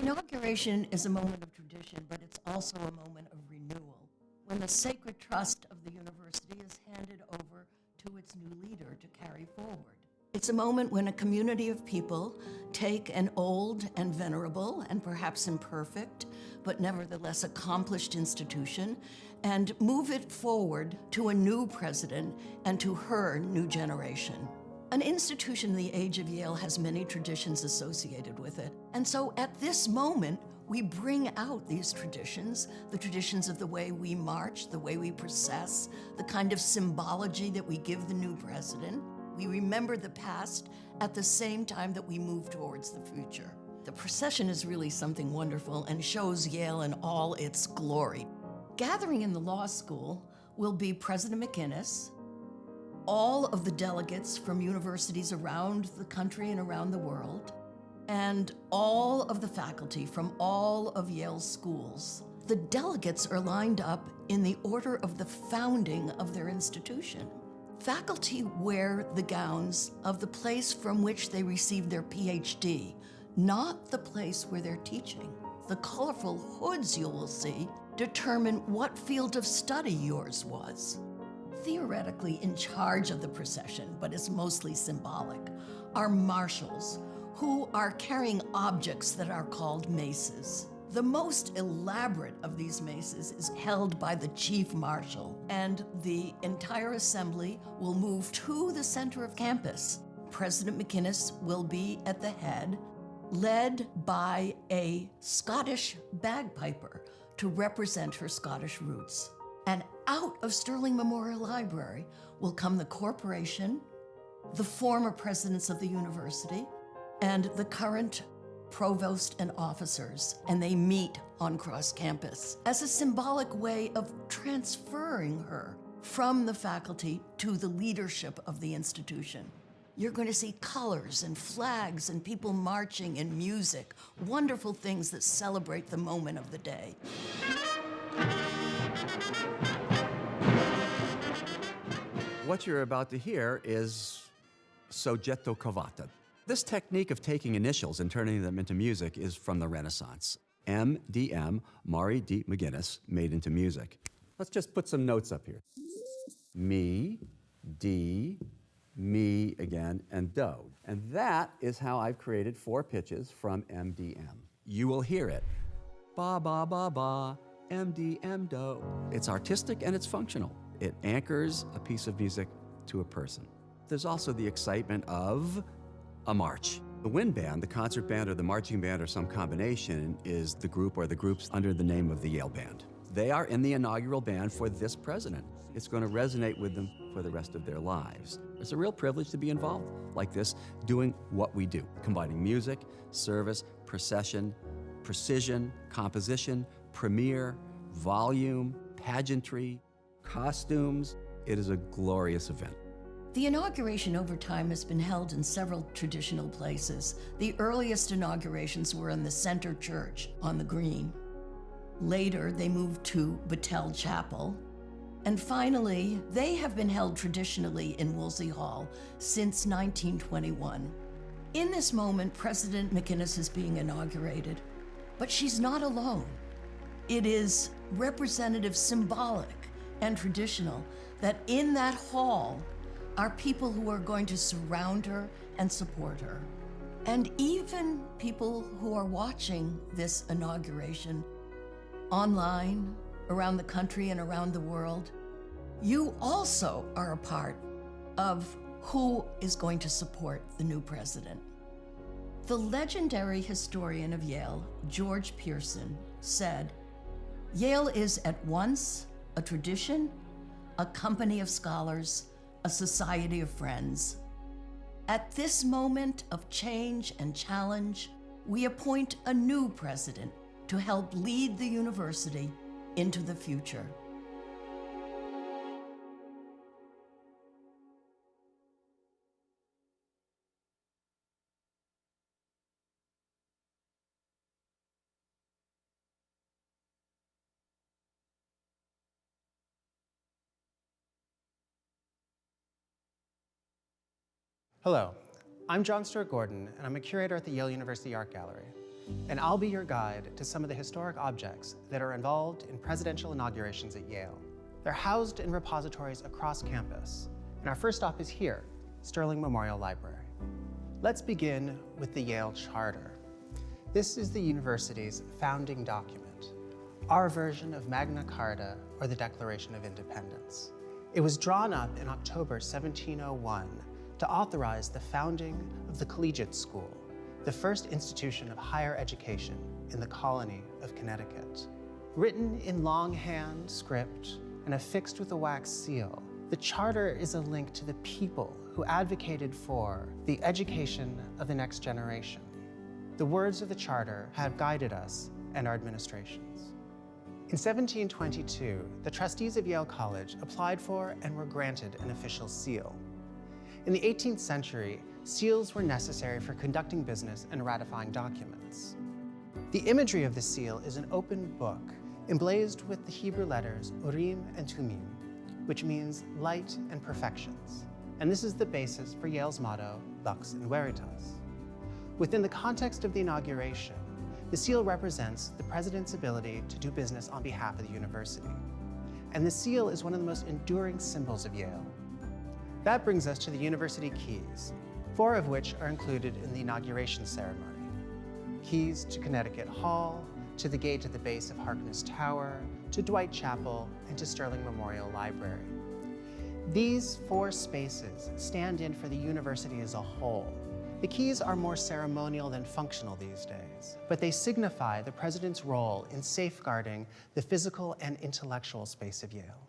Inauguration is a moment of tradition, but it's also a moment of renewal, when the sacred trust of the university is handed over to its new leader to carry forward. It's a moment when a community of people take an old and venerable and perhaps imperfect, but nevertheless accomplished institution and move it forward to a new president and to her new generation. An institution in the age of Yale has many traditions associated with it. And so at this moment, we bring out these traditions, the traditions of the way we march, the way we process, the kind of symbology that we give the new president. We remember the past at the same time that we move towards the future. The procession is really something wonderful and shows Yale in all its glory. Gathering in the law school will be President McInnes, all of the delegates from universities around the country and around the world, and all of the faculty from all of Yale's schools. The delegates are lined up in the order of the founding of their institution. Faculty wear the gowns of the place from which they received their PhD, not the place where they're teaching. The colorful hoods you will see determine what field of study yours was. Theoretically in charge of the procession, but it's mostly symbolic, are marshals who are carrying objects that are called maces. The most elaborate of these maces is held by the chief marshal, and the entire assembly will move to the center of campus. President McInnes will be at the head, led by a Scottish bagpiper to represent her Scottish roots. And out of Sterling Memorial Library will come the corporation, the former presidents of the university, and the current provost and officers, and they meet on cross campus as a symbolic way of transferring her from the faculty to the leadership of the institution. You're going to see colors and flags and people marching and music, wonderful things that celebrate the moment of the day. What you're about to hear is soggetto cavato. This technique of taking initials and turning them into music is from the Renaissance. MDM, Maury D. McGinnis, made into music. Let's just put some notes up here. Me, D, me again, and do. And that is how I've created 4 pitches from MDM. You will hear it. Ba, ba, ba, ba, MDM, do. It's artistic and it's functional. It anchors a piece of music to a person. There's also the excitement of a march. The wind band, the concert band, or the marching band, or some combination is the group or the groups under the name of the Yale Band. They are in the inaugural band for this president. It's going to resonate with them for the rest of their lives. It's a real privilege to be involved like this, doing what we do, combining music, service, procession, precision, composition, premiere, volume, pageantry, costumes. It is a glorious event. The inauguration over time has been held in several traditional places. The earliest inaugurations were in the Center Church on the Green. Later, they moved to Battelle Chapel. And finally, they have been held traditionally in Wolsey Hall since 1921. In this moment, President McInnes is being inaugurated, but she's not alone. It is representative, symbolic, and traditional that in that hall are people who are going to surround her and support her. And even people who are watching this inauguration online, around the country and around the world, you also are a part of who is going to support the new president. The legendary historian of Yale, George Pearson, said, "Yale is at once a tradition, a company of scholars, a society of friends. At this moment of change and challenge, we appoint a new president to help lead the university into the future." Hello, I'm John Stewart Gordon, and I'm a curator at the Yale University Art Gallery. and I'll be your guide to some of the historic objects that are involved in presidential inaugurations at Yale. They're housed in repositories across campus, and our first stop is here, Sterling Memorial Library. Let's begin with the Yale Charter. This is the university's founding document, our version of Magna Carta, or the Declaration of Independence. It was drawn up in October 1701 to authorize the founding of the Collegiate School, the first institution of higher education in the colony of Connecticut. Written in longhand script and affixed with a wax seal, the Charter is a link to the people who advocated for the education of the next generation. The words of the Charter have guided us and our administrations. In 1722, the trustees of Yale College applied for and were granted an official seal. In the 18th century, seals were necessary for conducting business and ratifying documents. The imagery of the seal is an open book emblazed with the Hebrew letters Urim and Tumim, which means light and perfections. And this is the basis for Yale's motto, Lux in Veritas. Within the context of the inauguration, the seal represents the president's ability to do business on behalf of the university. And the seal is one of the most enduring symbols of Yale. That brings us to the university keys, 4 of which are included in the inauguration ceremony. Keys to Connecticut Hall, to the gate at the base of Harkness Tower, to Dwight Chapel, and to Sterling Memorial Library. These 4 spaces stand in for the university as a whole. The keys are more ceremonial than functional these days, but they signify the president's role in safeguarding the physical and intellectual space of Yale.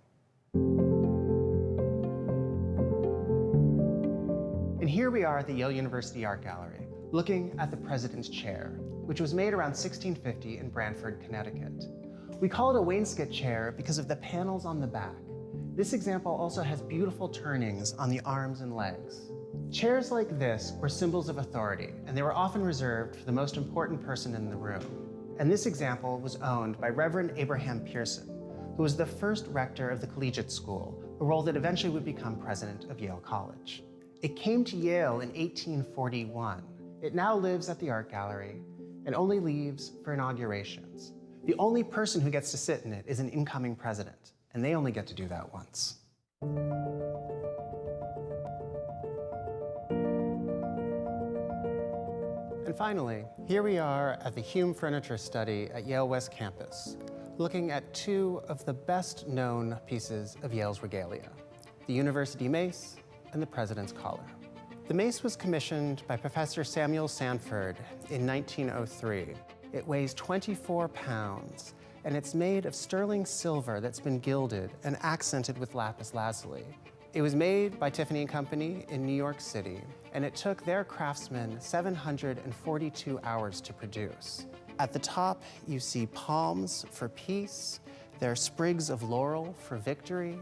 And here we are at the Yale University Art Gallery, looking at the President's Chair, which was made around 1650 in Branford, Connecticut. We call it a wainscot chair because of the panels on the back. This example also has beautiful turnings on the arms and legs. Chairs like this were symbols of authority, and they were often reserved for the most important person in the room. And this example was owned by Reverend Abraham Pearson, who was the first rector of the Collegiate School, a role that eventually would become president of Yale College. It came to Yale in 1841. It now lives at the Art Gallery and only leaves for inaugurations. The only person who gets to sit in it is an incoming president, and they only get to do that once. And finally, here we are at the Hume Furniture Study at Yale West Campus, looking at 2 of the best-known pieces of Yale's regalia, the University Mace and the President's Collar. The mace was commissioned by Professor Samuel Sanford in 1903. It weighs 24 pounds, and it's made of sterling silver that's been gilded and accented with lapis lazuli. It was made by Tiffany & Company in New York City, and it took their craftsmen 742 hours to produce. At the top, you see palms for peace. There are sprigs of laurel for victory.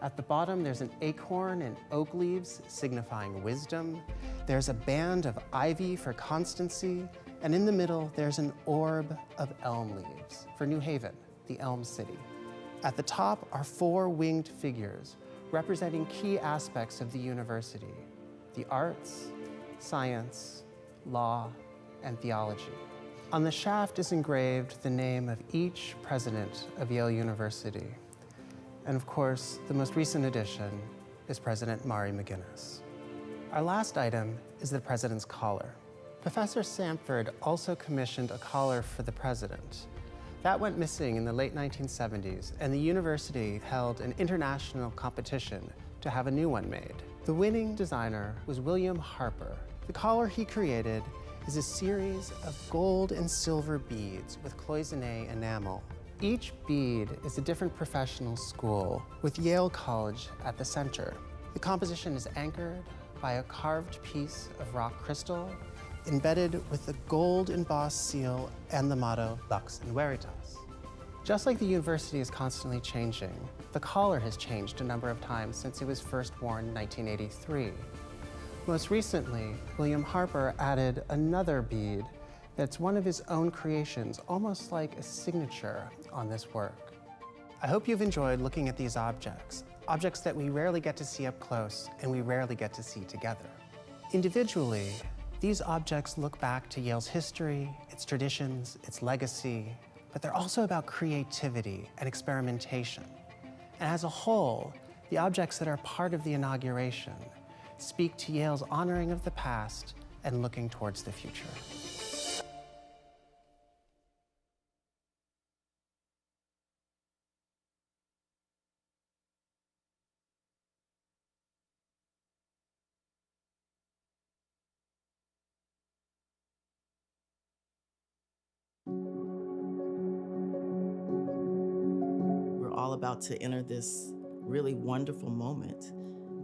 At the bottom, there's an acorn and oak leaves signifying wisdom. There's a band of ivy for constancy. And in the middle, there's an orb of elm leaves for New Haven, the Elm City. At the top are 4 winged figures representing key aspects of the university: the arts, science, law, and theology. On the shaft is engraved the name of each president of Yale University. And of course, the most recent addition is President Mari McGuinness. Our last item is the President's Collar. Professor Sanford also commissioned a collar for the president. That went missing in the late 1970s, and the university held an international competition to have a new one made. The winning designer was William Harper. The collar he created is a series of gold and silver beads with cloisonné enamel. Each bead is a different professional school, with Yale College at the center. The composition is anchored by a carved piece of rock crystal embedded with the gold embossed seal and the motto Lux in Veritas. Just like the university is constantly changing, the collar has changed a number of times since it was first worn in 1983. Most recently, William Harper added another bead that's one of his own creations, almost like a signature on this work. I hope you've enjoyed looking at these objects that we rarely get to see up close and we rarely get to see together. Individually, these objects look back to Yale's history, its its traditions, its legacy, but they're also about creativity and experimentation. And as a whole, the objects that are part of the inauguration speak to Yale's honoring of the past and looking towards the future. We're all about to enter this really wonderful moment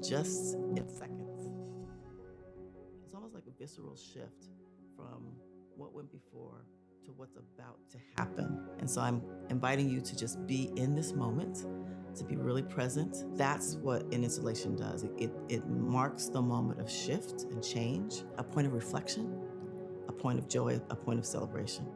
just in seconds. It's almost like a visceral shift from what went before to what's about to happen. And so I'm inviting you to just be in this moment, to be really present. That's what an installation does. It marks the moment of shift and change, a point of reflection, a point of joy, a point of celebration.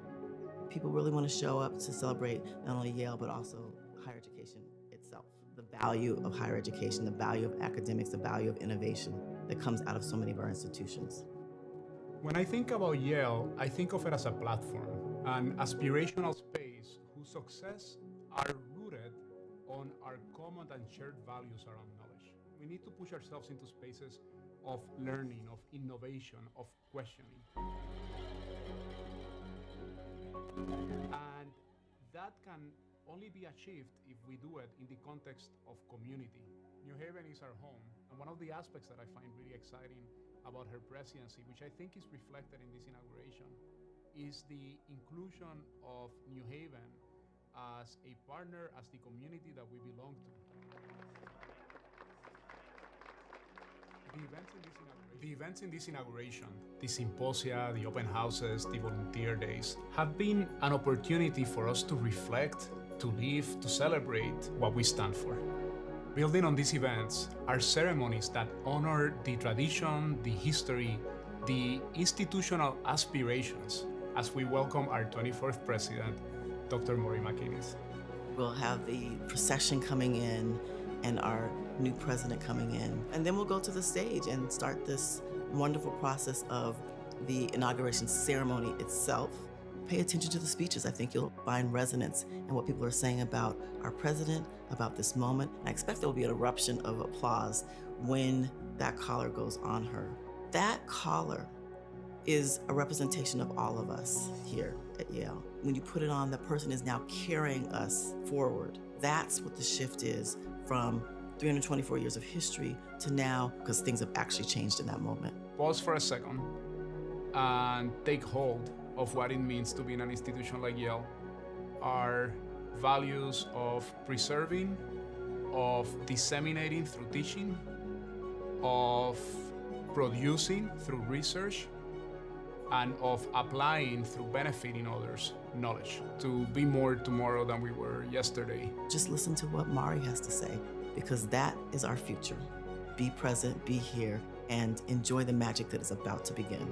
People really want to show up to celebrate not only Yale, but also higher education itself. The value of higher education, the value of academics, the value of innovation that comes out of so many of our institutions. When I think about Yale, I think of it as a platform, an aspirational space whose success are rooted on our common and shared values around knowledge. We need to push ourselves into spaces of learning, of innovation, of questioning. And that can only be achieved if we do it in the context of community. New Haven is our home, and one of the aspects that I find really exciting about her presidency, which I think is reflected in this inauguration, is the inclusion of New Haven as a partner, as the community that we belong to. The events in this inauguration, the symposia, the open houses, the volunteer days, have been an opportunity for us to reflect, to live, to celebrate what we stand for. Building on these events are ceremonies that honor the tradition, the history, the institutional aspirations as we welcome our 24th president, Dr. Maury McInnes. We'll have the procession coming in and our new president coming in. And then we'll go to the stage and start this wonderful process of the inauguration ceremony itself. Pay attention to the speeches. I think you'll find resonance in what people are saying about our president, about this moment. I expect there will be an eruption of applause when that collar goes on her. That collar is a representation of all of us here at Yale. When you put it on, the person is now carrying us forward. That's what the shift is from 324 years of history to now, because things have actually changed in that moment. Pause for a second and take hold of what it means to be in an institution like Yale. Our values of preserving, of disseminating through teaching, of producing through research, and of applying through benefiting others knowledge to be more tomorrow than we were yesterday. Just listen to what Maury has to say, because that is our future. Be present, be here, and enjoy the magic that is about to begin.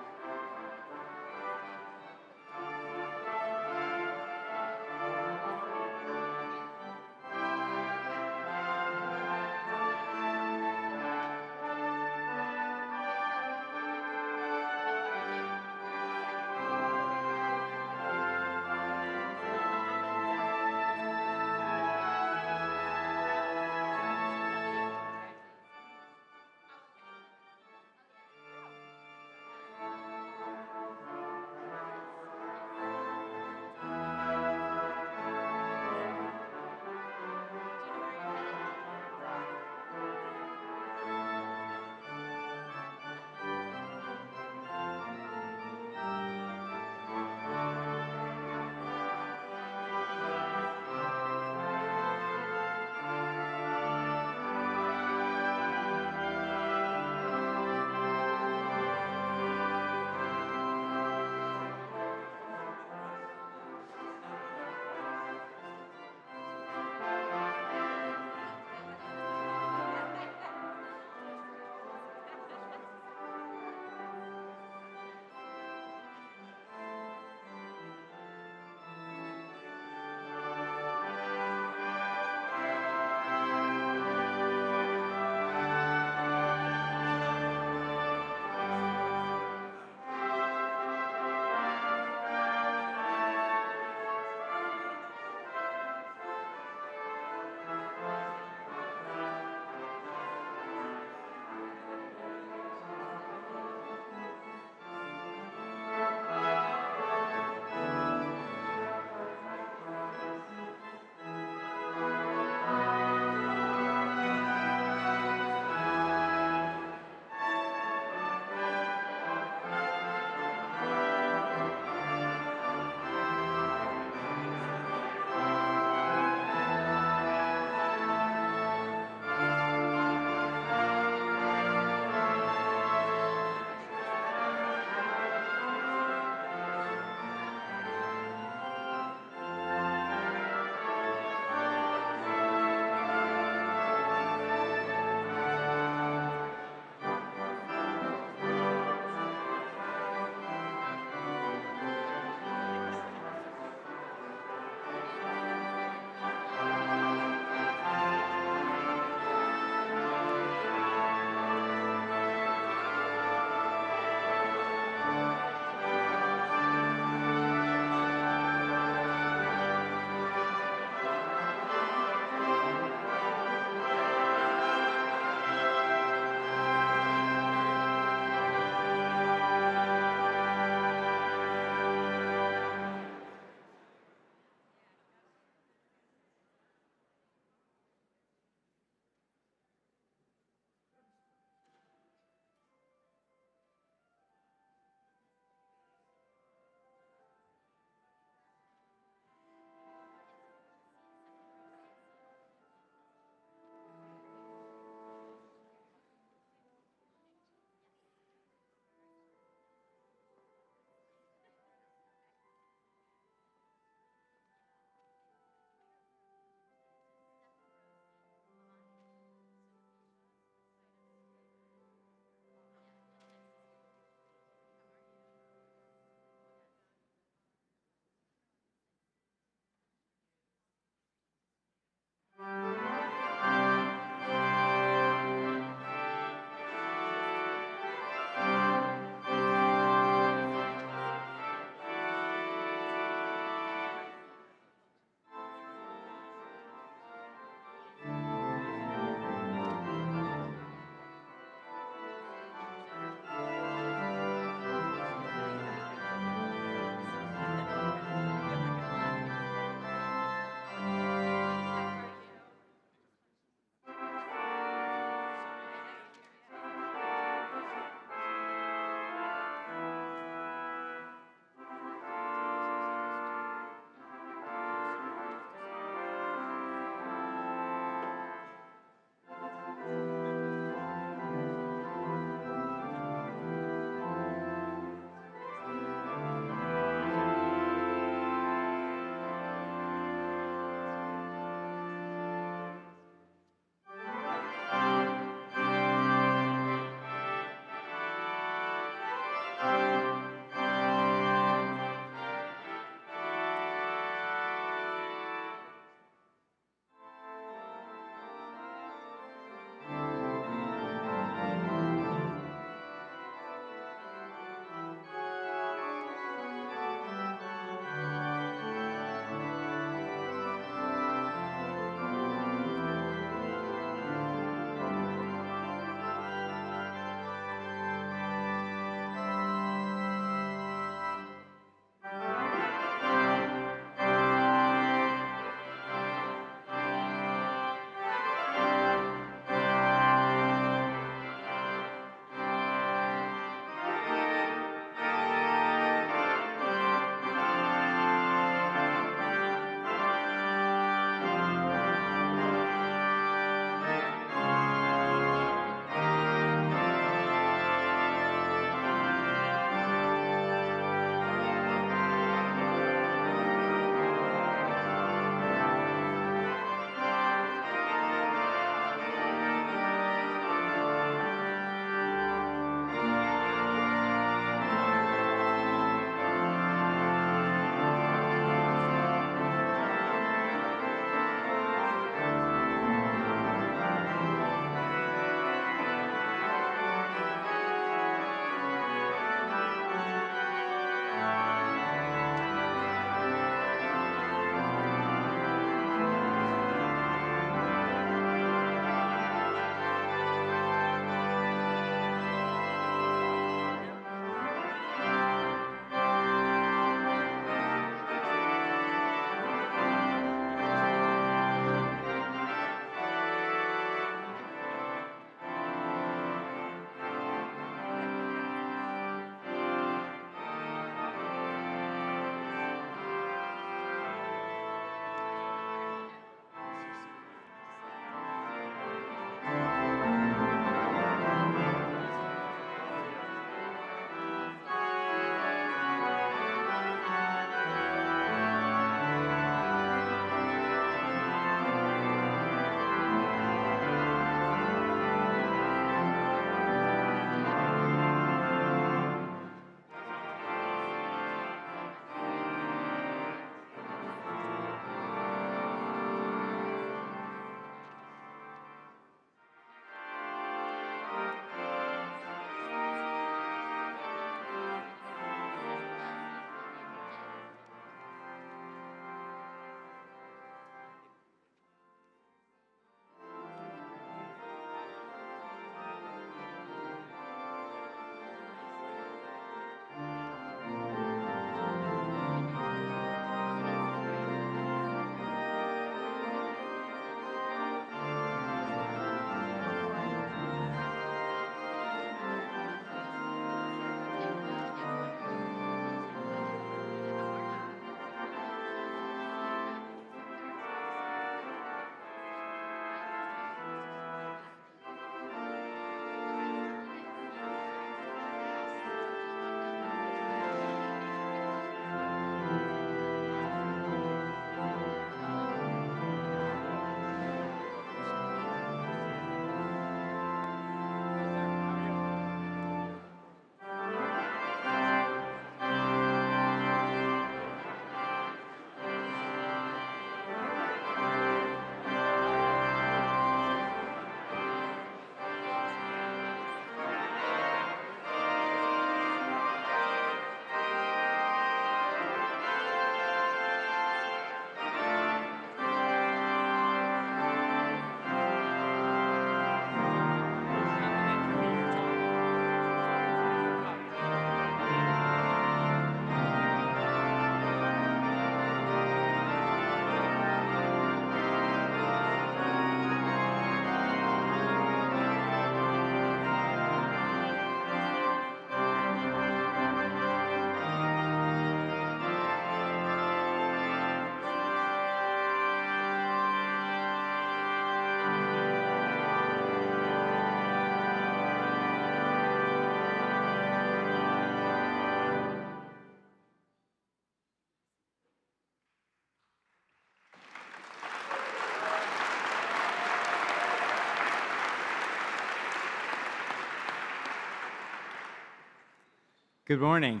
Good morning.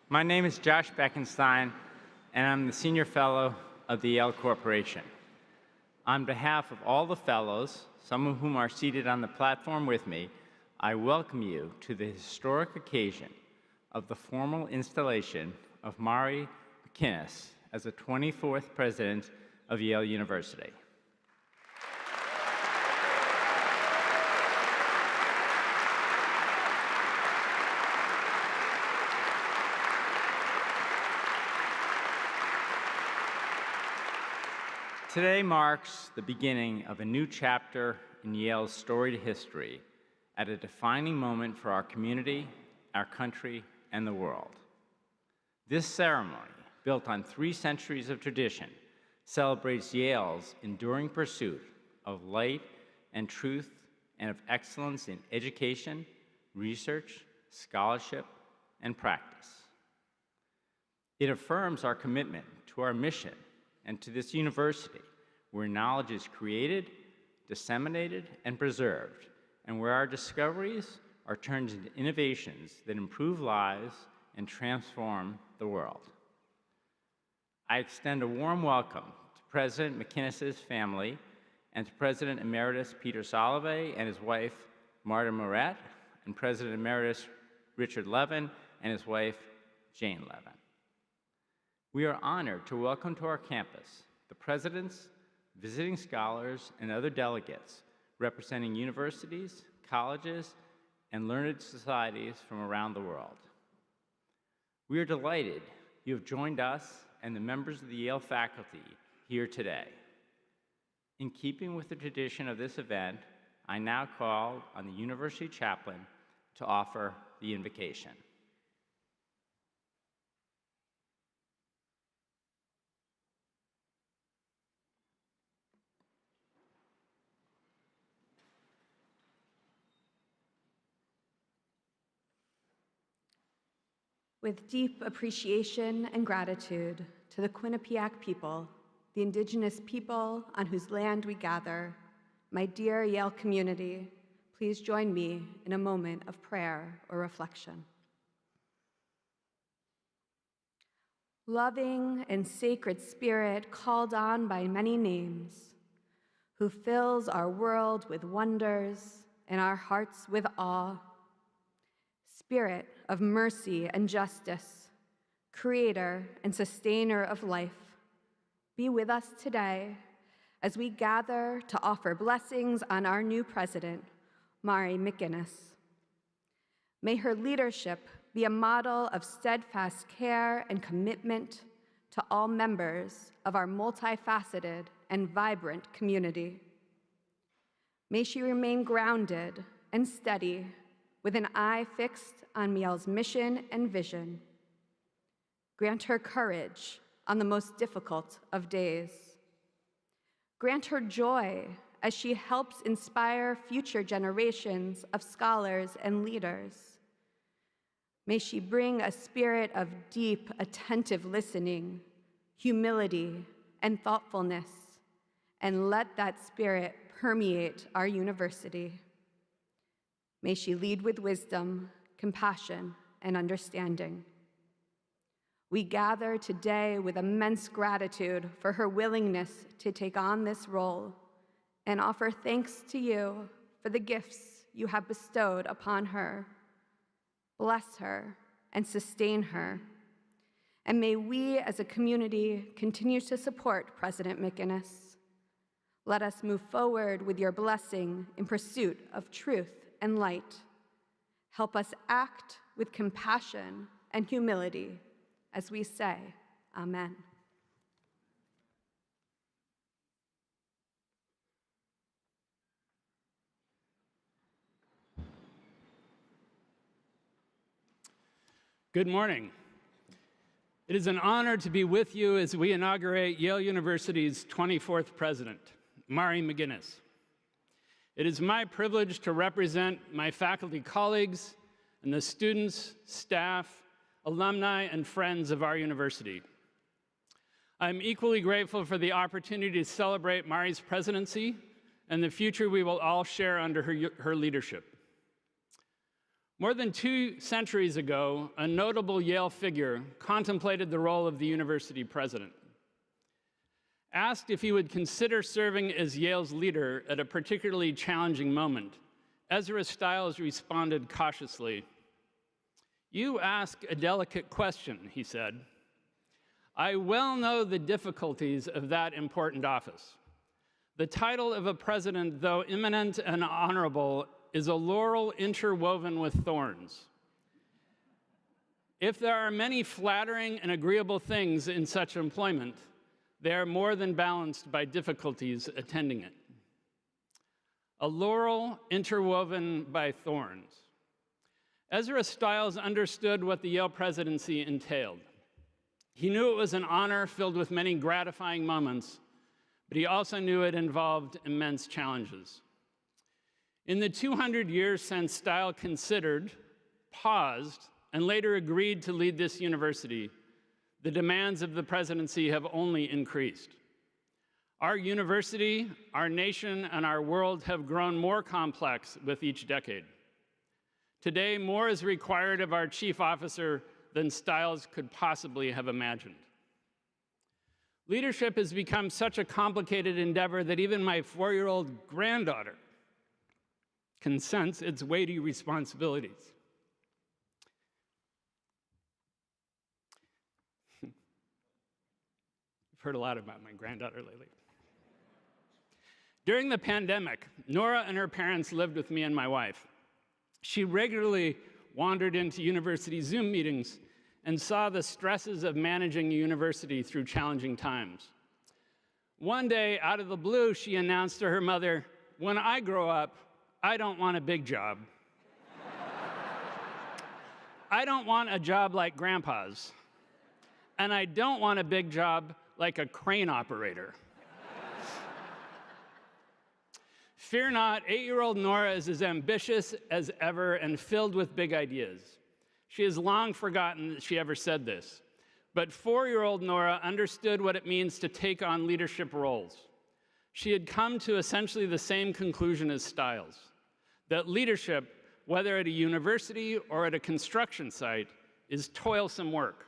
My name is Josh Beckenstein, and I'm the Senior Fellow of the Yale Corporation. On behalf of all the fellows, some of whom are seated on the platform with me, I welcome you to the historic occasion of the formal installation of Mari McInnis as the 24th President of Yale University. Today marks the beginning of a new chapter in Yale's storied history at a defining moment for our community, our country, and the world. This ceremony, built on 3 centuries of tradition, celebrates Yale's enduring pursuit of light and truth and of excellence in education, research, scholarship, and practice. It affirms our commitment to our mission and to this university, where knowledge is created, disseminated, and preserved, and where our discoveries are turned into innovations that improve lives and transform the world. I extend a warm welcome to President McInnis's family and to President Emeritus Peter Salovey and his wife, Marta Moret, and President Emeritus Richard Levin and his wife, Jane Levin. We are honored to welcome to our campus the presidents, visiting scholars, and other delegates representing universities, colleges, and learned societies from around the world. We are delighted you have joined us and the members of the Yale faculty here today. In keeping with the tradition of this event, I now call on the university chaplain to offer the invocation. With deep appreciation and gratitude to the Quinnipiac people, the indigenous people on whose land we gather, my dear Yale community, please join me in a moment of prayer or reflection. Loving and sacred Spirit, called on by many names, who fills our world with wonders and our hearts with awe, Spirit of mercy and justice, creator and sustainer of life, be with us today as we gather to offer blessings on our new president, Mari McInnis. May her leadership be a model of steadfast care and commitment to all members of our multifaceted and vibrant community. May she remain grounded and steady with an eye fixed on Yale's mission and vision. Grant her courage on the most difficult of days. Grant her joy as she helps inspire future generations of scholars and leaders. May she bring a spirit of deep, attentive listening, humility, and thoughtfulness, and let that spirit permeate our university. May she lead with wisdom, compassion, and understanding. We gather today with immense gratitude for her willingness to take on this role and offer thanks to you for the gifts you have bestowed upon her. Bless her and sustain her. And may we as a community continue to support President McInnis. Let us move forward with your blessing in pursuit of truth and light. Help us act with compassion and humility as we say, Amen. Good morning. It is an honor to be with you as we inaugurate Yale University's 24th president, Mari McInnis. It is my privilege to represent my faculty colleagues and the students, staff, alumni, and friends of our university. I'm equally grateful for the opportunity to celebrate Mari's presidency and the future we will all share under her leadership. More than 2 centuries ago, a notable Yale figure contemplated the role of the university president. Asked if he would consider serving as Yale's leader at a particularly challenging moment, Ezra Stiles responded cautiously. "You ask a delicate question," he said. "I well know the difficulties of that important office. The title of a president, though eminent and honorable, is a laurel interwoven with thorns. If there are many flattering and agreeable things in such employment, they are more than balanced by difficulties attending it." A laurel interwoven by thorns. Ezra Stiles understood what the Yale presidency entailed. He knew it was an honor filled with many gratifying moments, but he also knew it involved immense challenges. In the 200 years since Stiles considered, paused, and later agreed to lead this university, the demands of the presidency have only increased. Our university, our nation, and our world have grown more complex with each decade. Today, more is required of our chief officer than Stiles could possibly have imagined. Leadership has become such a complicated endeavor that even my 4-year-old granddaughter can sense its weighty responsibilities. I've heard a lot about my granddaughter lately. During the pandemic, Nora and her parents lived with me and my wife. She regularly wandered into university Zoom meetings and saw the stresses of managing a university through challenging times. One day, out of the blue, she announced to her mother, "When I grow up, I don't want a big job. I don't want a job like Grandpa's. And I don't want a big job like a crane operator." Fear not, 8-year-old Nora is as ambitious as ever and filled with big ideas. She has long forgotten that she ever said this. But 4-year-old Nora understood what it means to take on leadership roles. She had come to essentially the same conclusion as Stiles, that leadership, whether at a university or at a construction site, is toilsome work.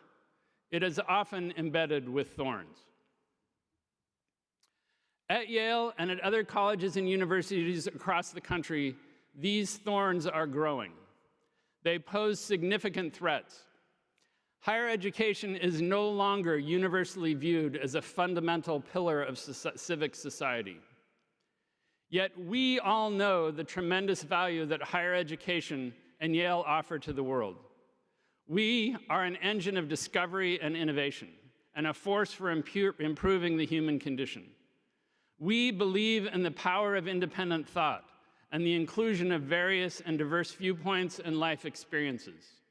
It is often embedded with thorns. At Yale and at other colleges and universities across the country, these thorns are growing. They pose significant threats. Higher education is no longer universally viewed as a fundamental pillar of civic society. Yet we all know the tremendous value that higher education and Yale offer to the world. We are an engine of discovery and innovation, and a force for improving the human condition. We believe in the power of independent thought and the inclusion of various and diverse viewpoints and life experiences.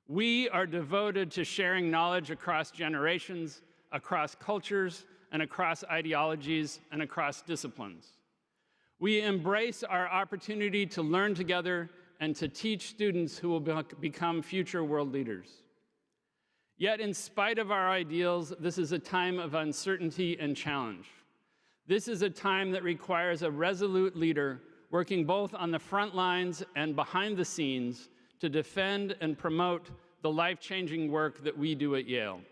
We are devoted to sharing knowledge across generations, across cultures, and across ideologies, and across disciplines. We embrace our opportunity to learn together and to teach students who will become future world leaders. Yet, in spite of our ideals, this is a time of uncertainty and challenge. This is a time that requires a resolute leader working both on the front lines and behind the scenes to defend and promote the life-changing work that we do at Yale.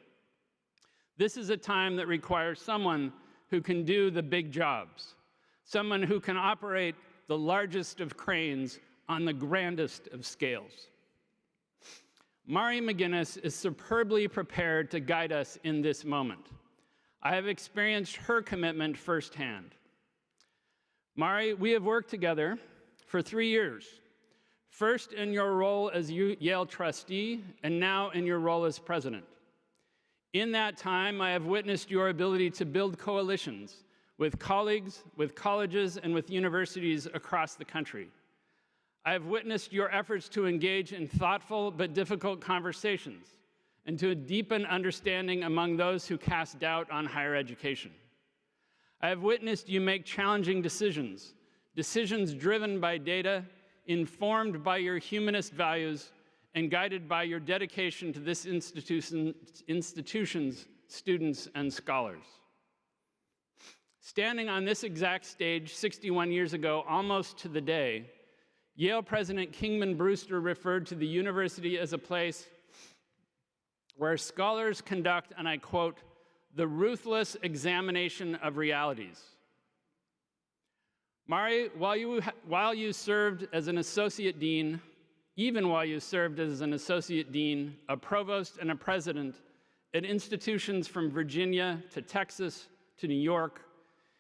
This is a time that requires someone who can do the big jobs, someone who can operate the largest of cranes on the grandest of scales. Mari McGinnis is superbly prepared to guide us in this moment. I have experienced her commitment firsthand. Mari, we have worked together for 3 years, first in your role as Yale trustee, and now in your role as president. In that time, I have witnessed your ability to build coalitions with colleagues, with colleges, and with universities across the country. I have witnessed your efforts to engage in thoughtful but difficult conversations and to deepen understanding among those who cast doubt on higher education. I have witnessed you make challenging decisions, decisions driven by data, informed by your humanist values, and guided by your dedication to this institution's students and scholars. Standing on this exact stage 61 years ago, almost to the day, Yale President Kingman Brewster referred to the university as a place where scholars conduct, and I quote, the ruthless examination of realities. Mari, while you served as an associate dean, even while you served as an associate dean, a provost, and a president at institutions from Virginia to Texas to New York,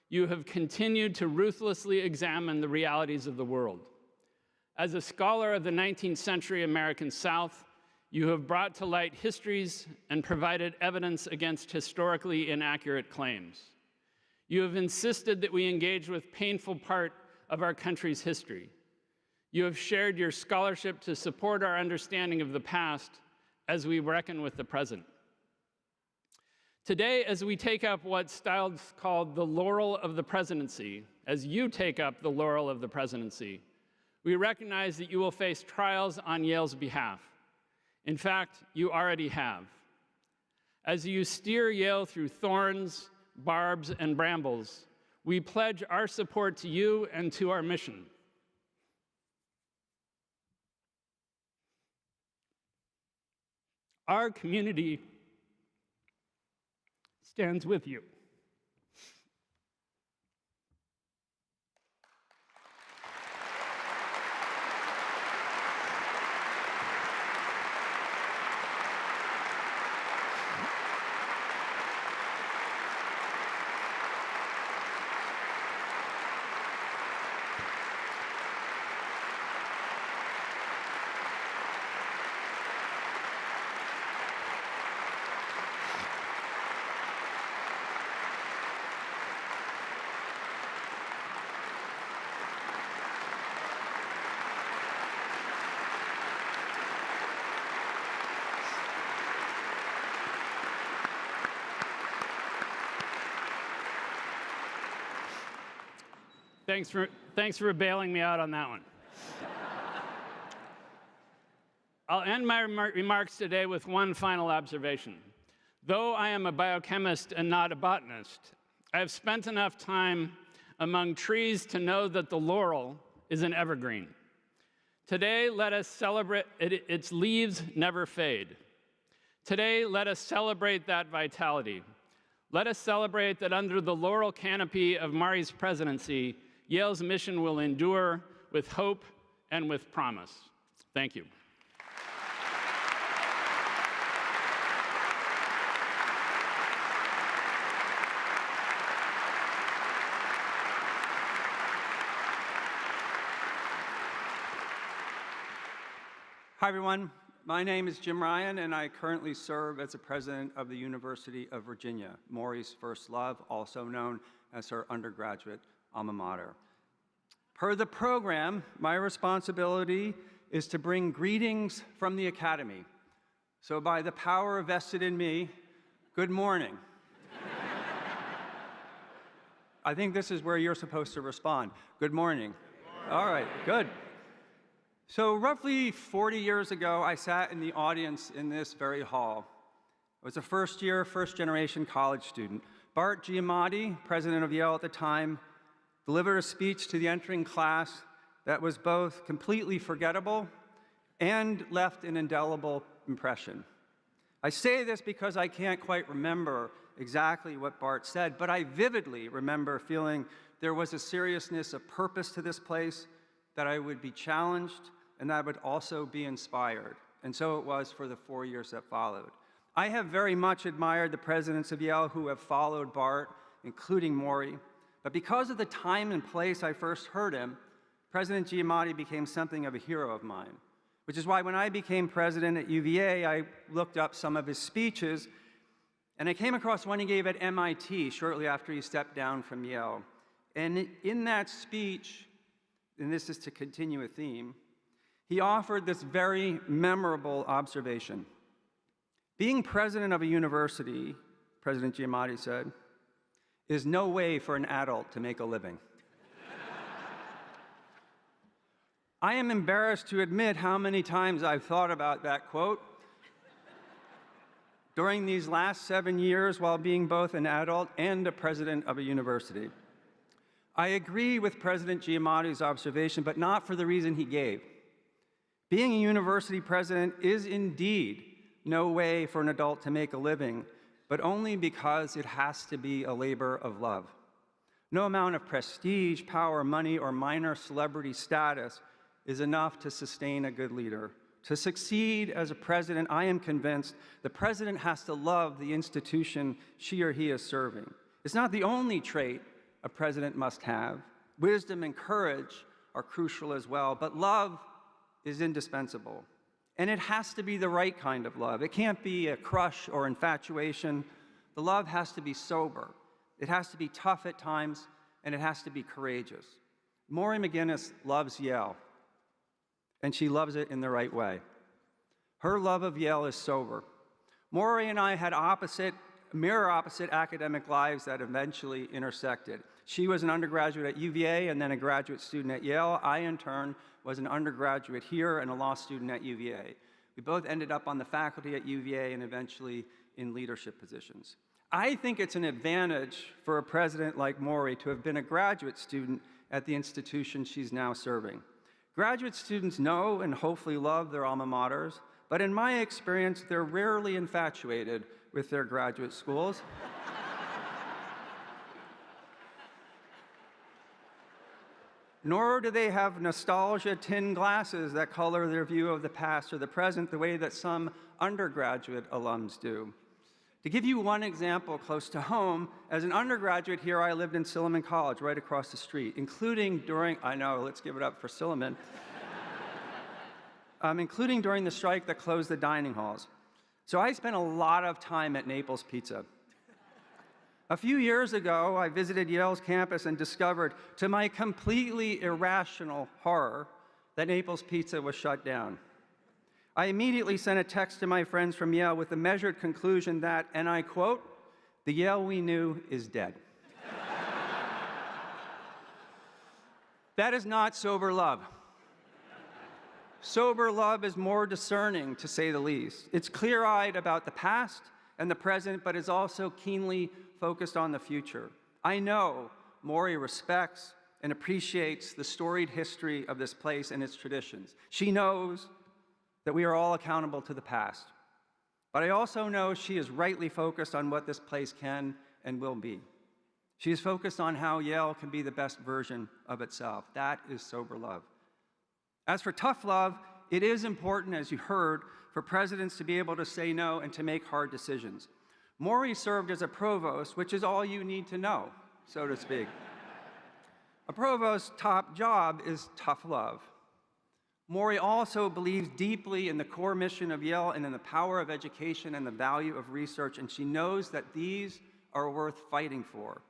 you have continued to ruthlessly examine the realities of the world. As a scholar of the 19th century American South, you have brought to light histories and provided evidence against historically inaccurate claims. You have insisted that we engage with painful part of our country's history. You have shared your scholarship to support our understanding of the past as we reckon with the present. Today, as we take up what's styled called the laurel of the presidency, as you take up the laurel of the presidency, we recognize that you will face trials on Yale's behalf. In fact, you already have. As you steer Yale through thorns, barbs, and brambles, we pledge our support to you and to our mission. Our community stands with you. Thanks for bailing me out on that one. I'll end my remarks today with one final observation. Though I am a biochemist and not a botanist, I have spent enough time among trees to know that the laurel is an evergreen. Today, let us celebrate its leaves never fade. Today, let us celebrate that vitality. Let us celebrate that under the laurel canopy of Mari's presidency, Yale's mission will endure with hope and with promise. Thank you. Hi, everyone. My name is Jim Ryan, and I currently serve as the president of the University of Virginia, Maury's first love, also known as her undergraduate alma mater. Per the program, my responsibility is to bring greetings from the Academy. So by the power vested in me, good morning. I think this is where you're supposed to respond. Good morning. Good morning. All right, good. So roughly 40 years ago, I sat in the audience in this very hall. I was a first-year, first-generation college student. Bart Giamatti, president of Yale at the time, delivered a speech to the entering class that was both completely forgettable and left an indelible impression. I say this because I can't quite remember exactly what Bart said, but I vividly remember feeling there was a seriousness of purpose to this place, that I would be challenged, and that I would also be inspired. And so it was for the 4 years that followed. I have very much admired the presidents of Yale who have followed Bart, including Maury. But because of the time and place I first heard him, President Giamatti became something of a hero of mine, which is why when I became president at UVA, I looked up some of his speeches, and I came across one he gave at MIT shortly after he stepped down from Yale. And in that speech, and this is to continue a theme, he offered this very memorable observation. Being president of a university, President Giamatti said, is no way for an adult to make a living. I am embarrassed to admit how many times I've thought about that quote during these last 7 years while being both an adult and a president of a university. I agree with President Giamatti's observation, but not for the reason he gave. Being a university president is indeed no way for an adult to make a living, but only because it has to be a labor of love. No amount of prestige, power, money, or minor celebrity status is enough to sustain a good leader. To succeed as a president, I am convinced the president has to love the institution she or he is serving. It's not the only trait a president must have. Wisdom and courage are crucial as well, but love is indispensable. And it has to be the right kind of love. It can't be a crush or infatuation. The love has to be sober. It has to be tough at times, and it has to be courageous. Maury McGinnis loves Yale, and she loves it in the right way. Her love of Yale is sober. Maury and I had mirror opposite academic lives that eventually intersected. She was an undergraduate at UVA and then a graduate student at Yale. I, in turn, was an undergraduate here and a law student at UVA. We both ended up on the faculty at UVA and eventually in leadership positions. I think it's an advantage for a president like Maury to have been a graduate student at the institution she's now serving. Graduate students know and hopefully love their alma maters, but in my experience, they're rarely infatuated with their graduate schools. Nor do they have nostalgia-tinned glasses that color their view of the past or the present the way that some undergraduate alums do. To give you one example close to home, as an undergraduate here, I lived in Silliman College, right across the street, including during, I know, let's give it up for Silliman, including during the strike that closed the dining halls. So I spent a lot of time at Naples Pizza. A few years ago, I visited Yale's campus and discovered, to my completely irrational horror, that Naples Pizza was shut down. I immediately sent a text to my friends from Yale with the measured conclusion that, and I quote, "The Yale we knew is dead." That is not sober love. Sober love is more discerning, to say the least. It's clear-eyed about the past and the present, but is also keenly focused on the future. I know Maury respects and appreciates the storied history of this place and its traditions. She knows that we are all accountable to the past. But I also know she is rightly focused on what this place can and will be. She is focused on how Yale can be the best version of itself. That is sober love. As for tough love, it is important, as you heard, for presidents to be able to say no and to make hard decisions. Maury served as a provost, which is all you need to know, so to speak. A provost's top job is tough love. Maury also believes deeply in the core mission of Yale and in the power of education and the value of research, and she knows that these are worth fighting for.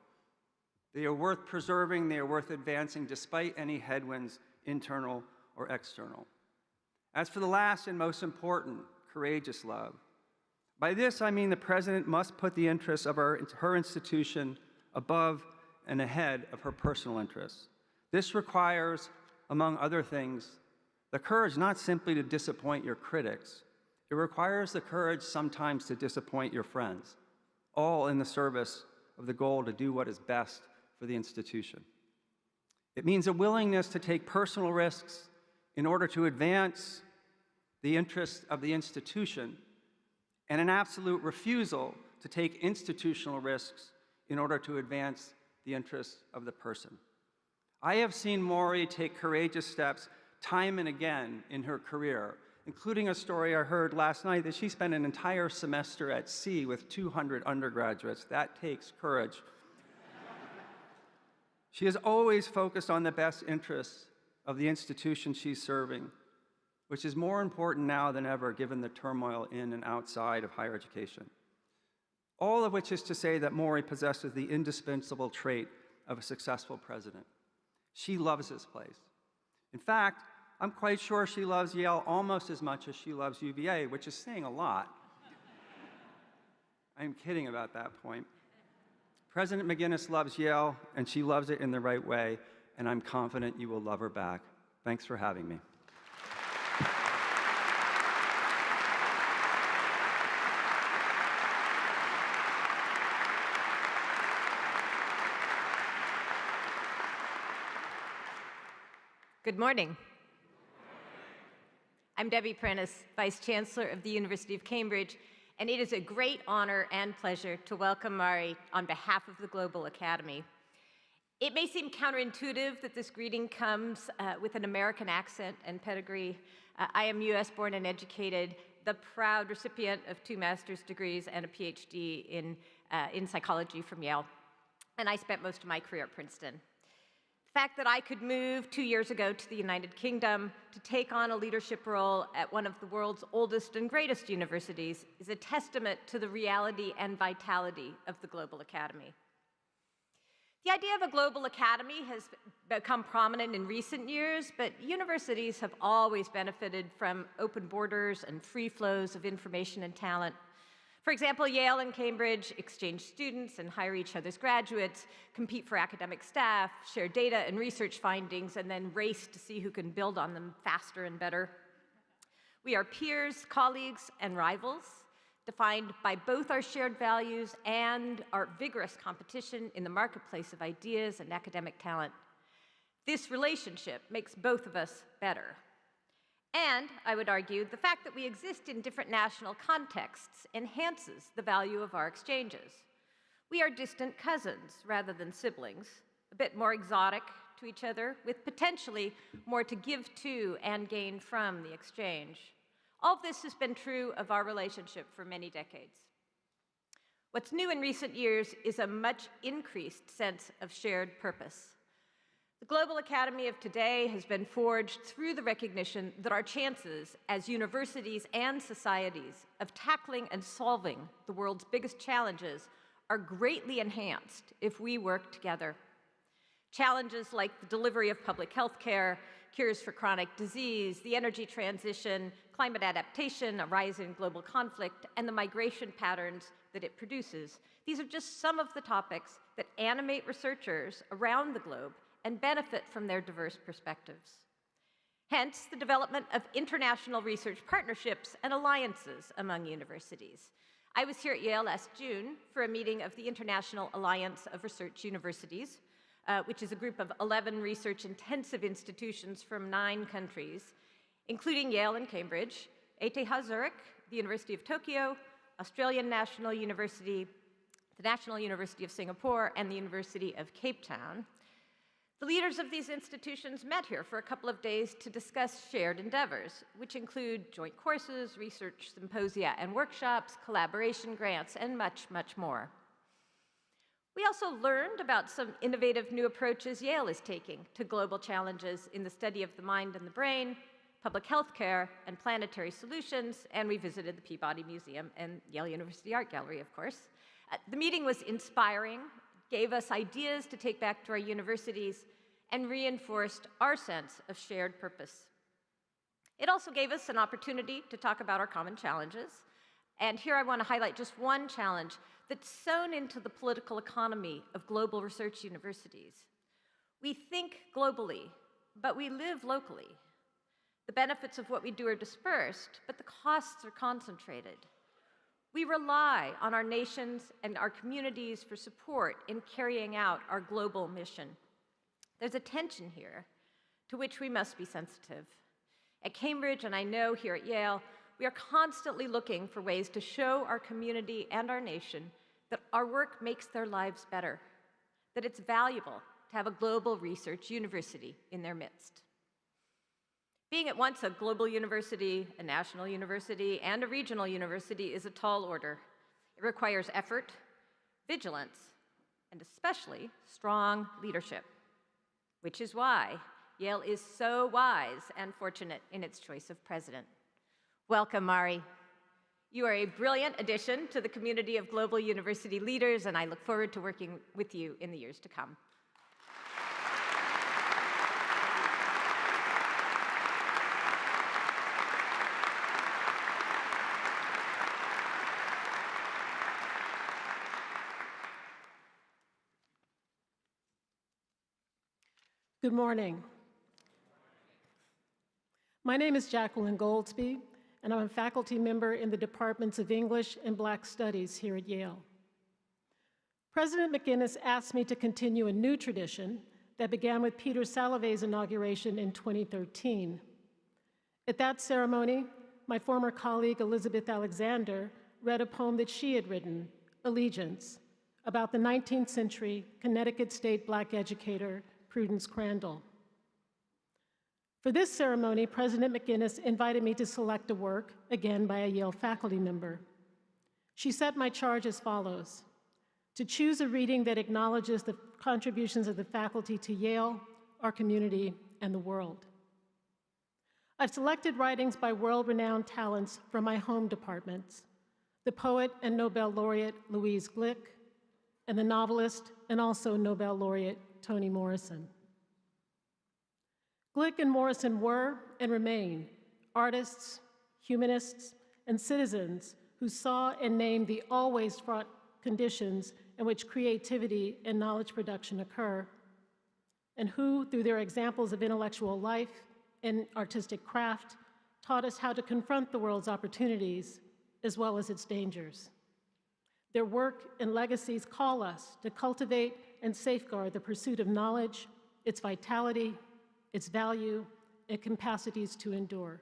They are worth preserving, they are worth advancing despite any headwinds, internal or external. As for the last and most important, courageous love. By this, I mean the president must put the interests of her institution above and ahead of her personal interests. This requires, among other things, the courage not simply to disappoint your critics. It requires the courage sometimes to disappoint your friends, all in the service of the goal to do what is best for the institution. It means a willingness to take personal risks in order to advance the interests of the institution, and an absolute refusal to take institutional risks in order to advance the interests of the person. I have seen Maury take courageous steps time and again in her career, including a story I heard last night that she spent an entire semester at sea with 200 undergraduates. That takes courage. She is always focused on the best interests of the institution she's serving, which is more important now than ever given the turmoil in and outside of higher education. All of which is to say that Maury possesses the indispensable trait of a successful president. She loves this place. In fact, I'm quite sure she loves Yale almost as much as she loves UVA, which is saying a lot. I'm kidding about that point. President McGinnis loves Yale, and she loves it in the right way, and I'm confident you will love her back. Thanks for having me. Good morning. I'm Debbie Prentice, Vice Chancellor of the University of Cambridge, and it is a great honor and pleasure to welcome Mari on behalf of the Global Academy. It may seem counterintuitive that this greeting comes with an American accent and pedigree. I am US born and educated, the proud recipient of 2 master's degrees and a PhD in psychology from Yale, and I spent most of my career at Princeton. The fact that I could move 2 years ago to the United Kingdom to take on a leadership role at one of the world's oldest and greatest universities is a testament to the reality and vitality of the Global Academy. The idea of a global academy has become prominent in recent years, but universities have always benefited from open borders and free flows of information and talent. For example, Yale and Cambridge exchange students and hire each other's graduates, compete for academic staff, share data and research findings, and then race to see who can build on them faster and better. We are peers, colleagues, and rivals, defined by both our shared values and our vigorous competition in the marketplace of ideas and academic talent. This relationship makes both of us better. And, I would argue, the fact that we exist in different national contexts enhances the value of our exchanges. We are distant cousins rather than siblings, a bit more exotic to each other, with potentially more to give to and gain from the exchange. All of this has been true of our relationship for many decades. What's new in recent years is a much increased sense of shared purpose. The Global Academy of today has been forged through the recognition that our chances as universities and societies of tackling and solving the world's biggest challenges are greatly enhanced if we work together. Challenges like the delivery of public health care, cures for chronic disease, the energy transition, climate adaptation, a rise in global conflict, and the migration patterns that it produces. These are just some of the topics that animate researchers around the globe and benefit from their diverse perspectives. Hence, the development of international research partnerships and alliances among universities. I was here at Yale last June for a meeting of the International Alliance of Research Universities, which is a group of 11 research-intensive institutions from 9 countries, including Yale and Cambridge, ETH Zurich, the University of Tokyo, Australian National University, the National University of Singapore, and the University of Cape Town. The leaders of these institutions met here for a couple of days to discuss shared endeavors, which include joint courses, research symposia and workshops, collaboration grants, and much, much more. We also learned about some innovative new approaches Yale is taking to global challenges in the study of the mind and the brain, public health care, and planetary solutions, and we visited the Peabody Museum and Yale University Art Gallery, of course. The meeting was inspiring, gave us ideas to take back to our universities, and reinforced our sense of shared purpose. It also gave us an opportunity to talk about our common challenges, and here I want to highlight just one challenge that's sewn into the political economy of global research universities. We think globally, but we live locally. The benefits of what we do are dispersed, but the costs are concentrated. We rely on our nations and our communities for support in carrying out our global mission. There's a tension here to which we must be sensitive. At Cambridge, and I know here at Yale, we are constantly looking for ways to show our community and our nation that our work makes their lives better, that it's valuable to have a global research university in their midst. Being at once a global university, a national university, and a regional university is a tall order. It requires effort, vigilance, and especially strong leadership, which is why Yale is so wise and fortunate in its choice of president. Welcome, Mari. You are a brilliant addition to the community of global university leaders, and I look forward to working with you in the years to come. Good morning. My name is Jacqueline Goldsby, and I'm a faculty member in the departments of English and Black Studies here at Yale. President McGuinness asked me to continue a new tradition that began with Peter Salovey's inauguration in 2013. At that ceremony, my former colleague Elizabeth Alexander read a poem that she had written, Allegiance, about the 19th century Connecticut State Black educator Prudence Crandall. For this ceremony, President McGuinness invited me to select a work, again by a Yale faculty member. She set my charge as follows: to choose a reading that acknowledges the contributions of the faculty to Yale, our community, and the world. I've selected writings by world-renowned talents from my home departments: the poet and Nobel laureate Louise Glück, and the novelist and also Nobel laureate Toni Morrison. Glück and Morrison were and remain artists, humanists, and citizens who saw and named the always fraught conditions in which creativity and knowledge production occur, and who, through their examples of intellectual life and artistic craft, taught us how to confront the world's opportunities as well as its dangers. Their work and legacies call us to cultivate and safeguard the pursuit of knowledge, its vitality, its value, and capacities to endure.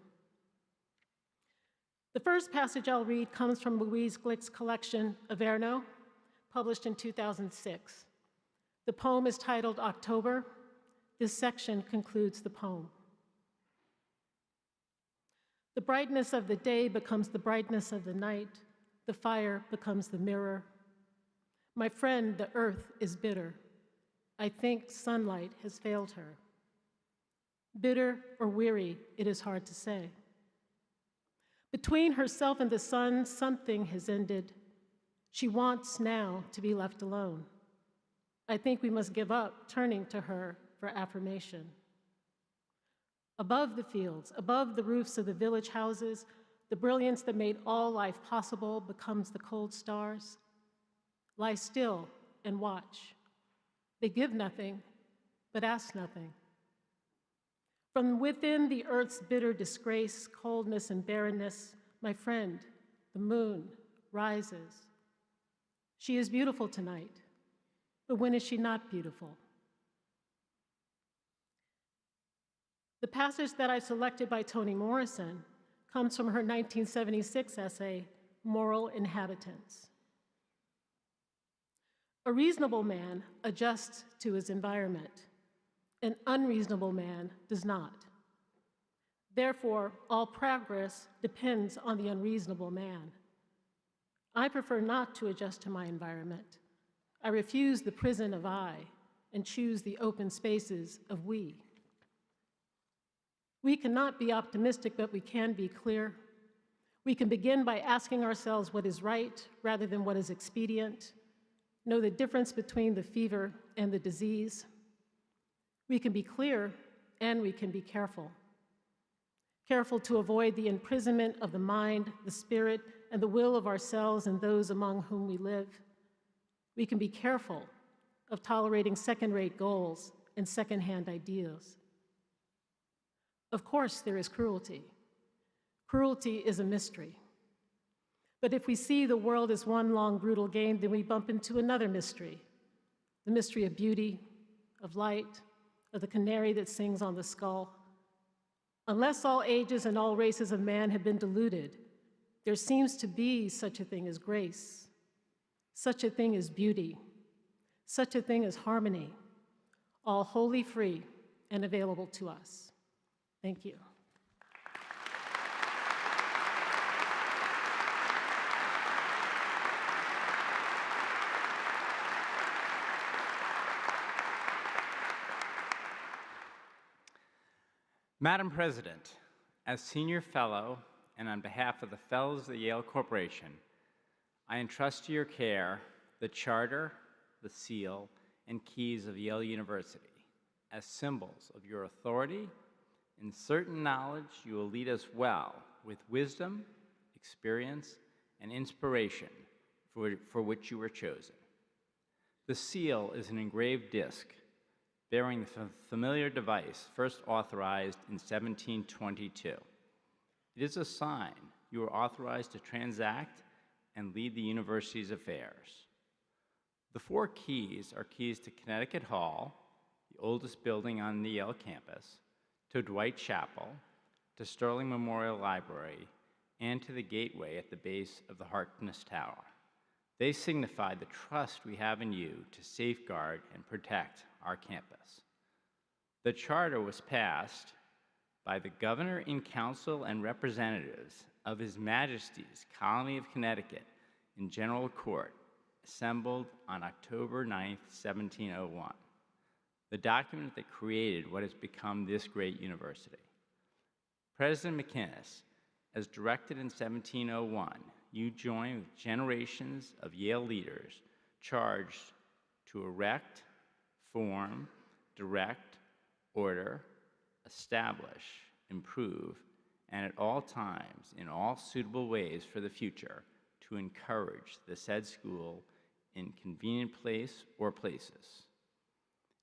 The first passage I'll read comes from Louise Glück's collection, Averno, published in 2006. The poem is titled October. This section concludes the poem. The brightness of the day becomes the brightness of the night. The fire becomes the mirror. My friend, the earth, is bitter. I think sunlight has failed her. Bitter or weary, it is hard to say. Between herself and the sun, something has ended. She wants now to be left alone. I think we must give up turning to her for affirmation. Above the fields, above the roofs of the village houses, the brilliance that made all life possible becomes the cold stars. Lie still and watch. They give nothing, but ask nothing. From within the earth's bitter disgrace, coldness, and barrenness, my friend, the moon, rises. She is beautiful tonight, but when is she not beautiful? The passage that I selected by Toni Morrison comes from her 1976 essay, Moral Inhabitants. A reasonable man adjusts to his environment. An unreasonable man does not. Therefore, all progress depends on the unreasonable man. I prefer not to adjust to my environment. I refuse the prison of I and choose the open spaces of we. We cannot be optimistic, but we can be clear. We can begin by asking ourselves what is right rather than what is expedient, know the difference between the fever and the disease. We can be clear and we can be careful. Careful to avoid the imprisonment of the mind, the spirit, and the will of ourselves and those among whom we live. We can be careful of tolerating second-rate goals and second-hand ideas. Of course, there is cruelty. Cruelty is a mystery. But if we see the world as one long, brutal game, then we bump into another mystery, the mystery of beauty, of light, of the canary that sings on the skull. Unless all ages and all races of man have been deluded, there seems to be such a thing as grace, such a thing as beauty, such a thing as harmony, all wholly free and available to us. Thank you. Madam President, as Senior Fellow and on behalf of the Fellows of the Yale Corporation, I entrust to your care the Charter, the Seal, and Keys of Yale University as symbols of your authority. In certain knowledge, you will lead us well with wisdom, experience, and inspiration for which you were chosen. The seal is an engraved disc bearing the familiar device first authorized in 1722. It is a sign you are authorized to transact and lead the university's affairs. The 4 keys are keys to Connecticut Hall, the oldest building on the Yale campus, to Dwight Chapel, to Sterling Memorial Library, and to the gateway at the base of the Harkness Tower. They signify the trust we have in you to safeguard and protect our campus. The charter was passed by the Governor in Council and representatives of His Majesty's Colony of Connecticut in General Court, assembled on October 9, 1701, the document that created what has become this great university. President McInnes, as directed in 1701, you join with generations of Yale leaders charged to erect, form, direct, order, establish, improve, and at all times, in all suitable ways for the future, to encourage the said school in convenient place or places.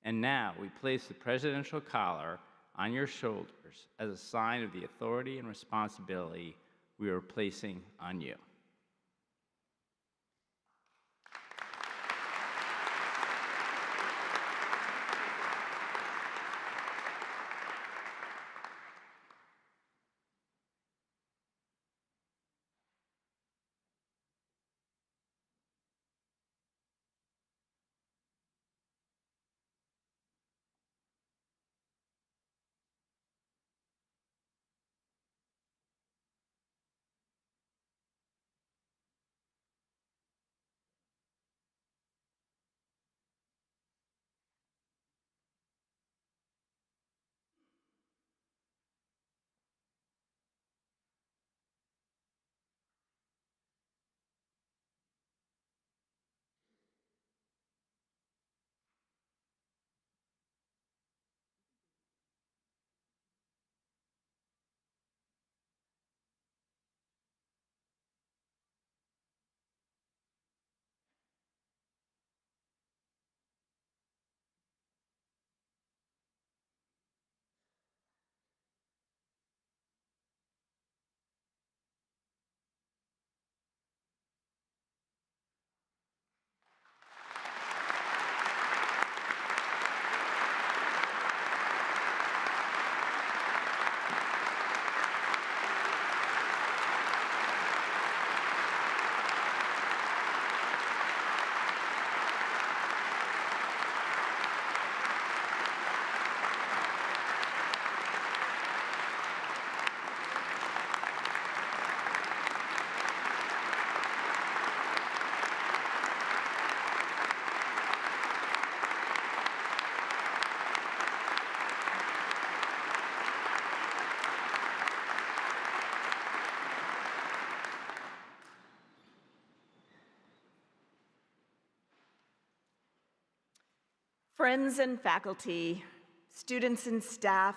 And now we place the presidential collar on your shoulders as a sign of the authority and responsibility we are placing on you. Friends and faculty, students and staff,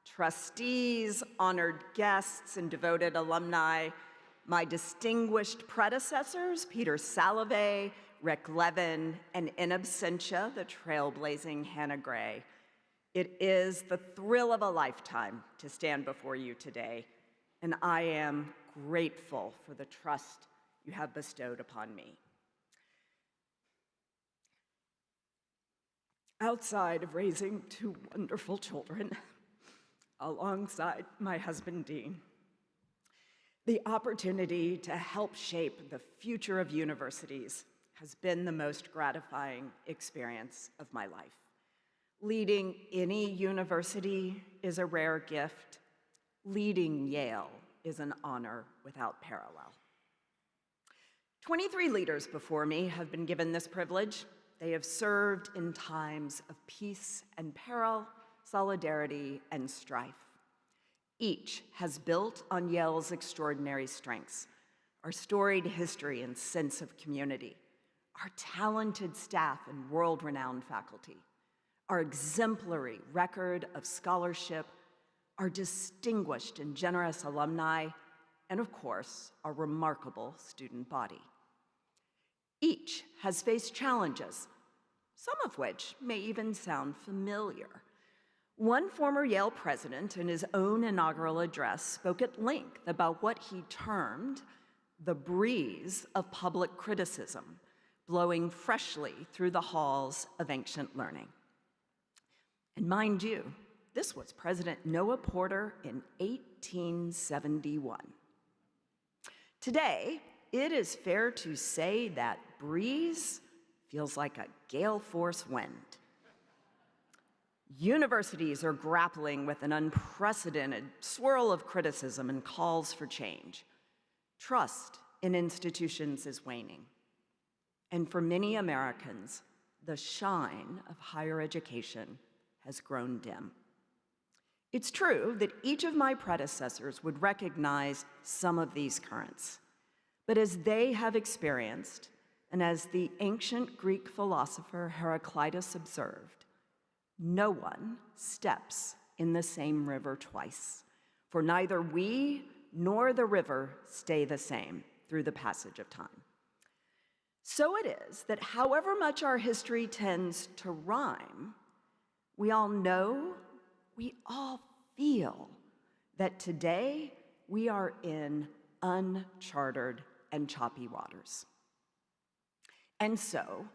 trustees, honored guests, and devoted alumni, my distinguished predecessors, Peter Salovey, Rick Levin, and in absentia, the trailblazing Hannah Gray. It is the thrill of a lifetime to stand before you today, and I am grateful for the trust you have bestowed upon me. Outside of raising two wonderful children, alongside my husband, Dean, the opportunity to help shape the future of universities has been the most gratifying experience of my life. Leading any university is a rare gift. Leading Yale is an honor without parallel. 23 leaders before me have been given this privilege. They have served in times of peace and peril, solidarity and strife. Each has built on Yale's extraordinary strengths, our storied history and sense of community, our talented staff and world-renowned faculty, our exemplary record of scholarship, our distinguished and generous alumni, and of course, our remarkable student body. Each has faced challenges, some of which may even sound familiar. One former Yale president, in his own inaugural address, spoke at length about what he termed the breeze of public criticism blowing freshly through the halls of ancient learning. And mind you, this was President Noah Porter in 1871. Today, it is fair to say that breeze feels like a gale force wind. Universities are grappling with an unprecedented swirl of criticism and calls for change. Trust in institutions is waning. And for many Americans, the shine of higher education has grown dim. It's true that each of my predecessors would recognize some of these currents. But as they have experienced, and as the ancient Greek philosopher Heraclitus observed, no one steps in the same river twice, for neither we nor the river stay the same through the passage of time. So it is that however much our history tends to rhyme, we all know, we all feel that today we are in uncharted and choppy waters. And so,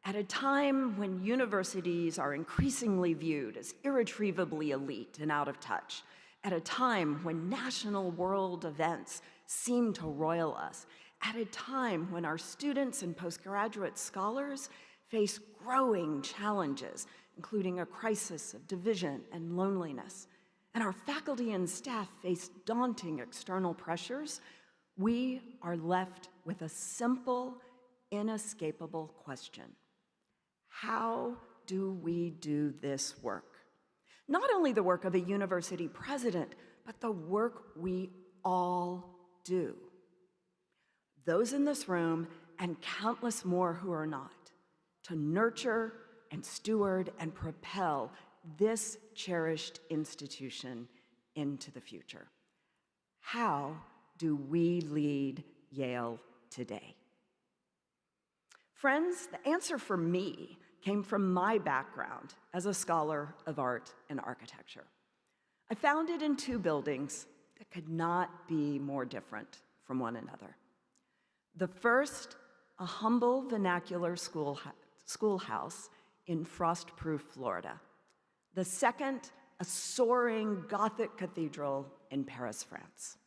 at a time when universities are increasingly viewed as irretrievably elite and out of touch, at a time when national world events seem to roil us, at a time when our students and postgraduate scholars face growing challenges, including a crisis of division and loneliness, and our faculty and staff face daunting external pressures, we are left with a simple, inescapable question. How do we do this work? Not only the work of a university president, but the work we all do. Those in this room and countless more who are not, to nurture and steward and propel this cherished institution into the future. How do we lead Yale today? Friends, the answer for me came from my background as a scholar of art and architecture. I found it in two buildings that could not be more different from one another. The first, a humble vernacular schoolhouse in Frostproof, Florida. The second, a soaring Gothic cathedral in Paris, France.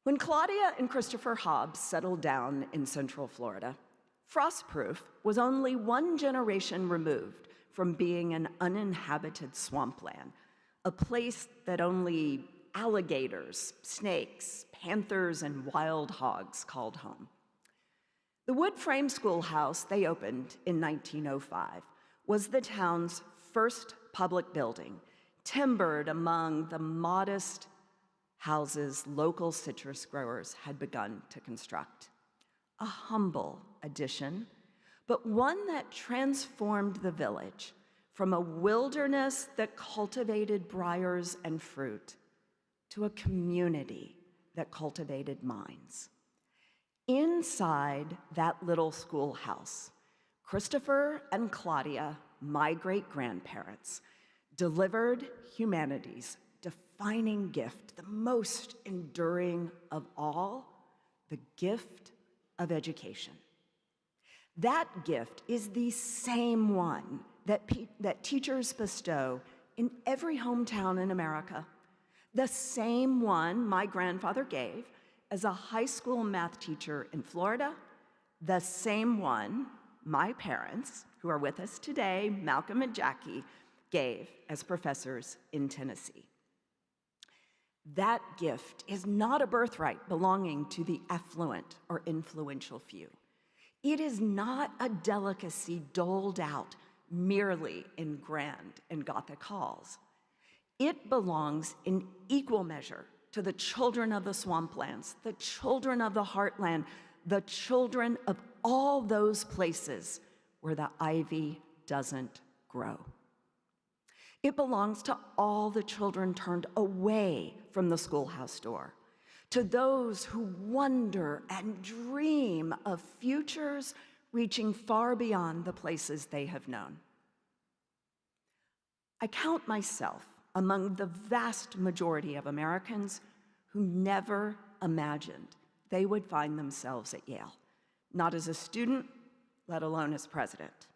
When Claudia and Christopher Hobbs settled down in Central Florida, Frostproof was only one generation removed from being an uninhabited swampland, a place that only alligators, snakes, panthers, and wild hogs called home. The wood frame schoolhouse they opened in 1905 was the town's first public building, timbered among the modest houses local citrus growers had begun to construct. A humble addition, but one that transformed the village from a wilderness that cultivated briars and fruit to a community that cultivated minds. Inside that little schoolhouse, Christopher and Claudia, my great-grandparents, delivered humanity's defining gift, the most enduring of all, the gift of education. That gift is the same one that teachers bestow in every hometown in America, the same one my grandfather gave as a high school math teacher in Florida, the same one my parents, who are with us today, Malcolm and Jackie, gave as professors in Tennessee. That gift is not a birthright belonging to the affluent or influential few. It is not a delicacy doled out merely in grand and Gothic halls. It belongs in equal measure to the children of the swamplands, the children of the heartland, the children of all those places where the ivy doesn't grow. It belongs to all the children turned away from the schoolhouse door, to those who wonder and dream of futures reaching far beyond the places they have known. I count myself among the vast majority of Americans who never imagined they would find themselves at Yale, not as a student, let alone as president.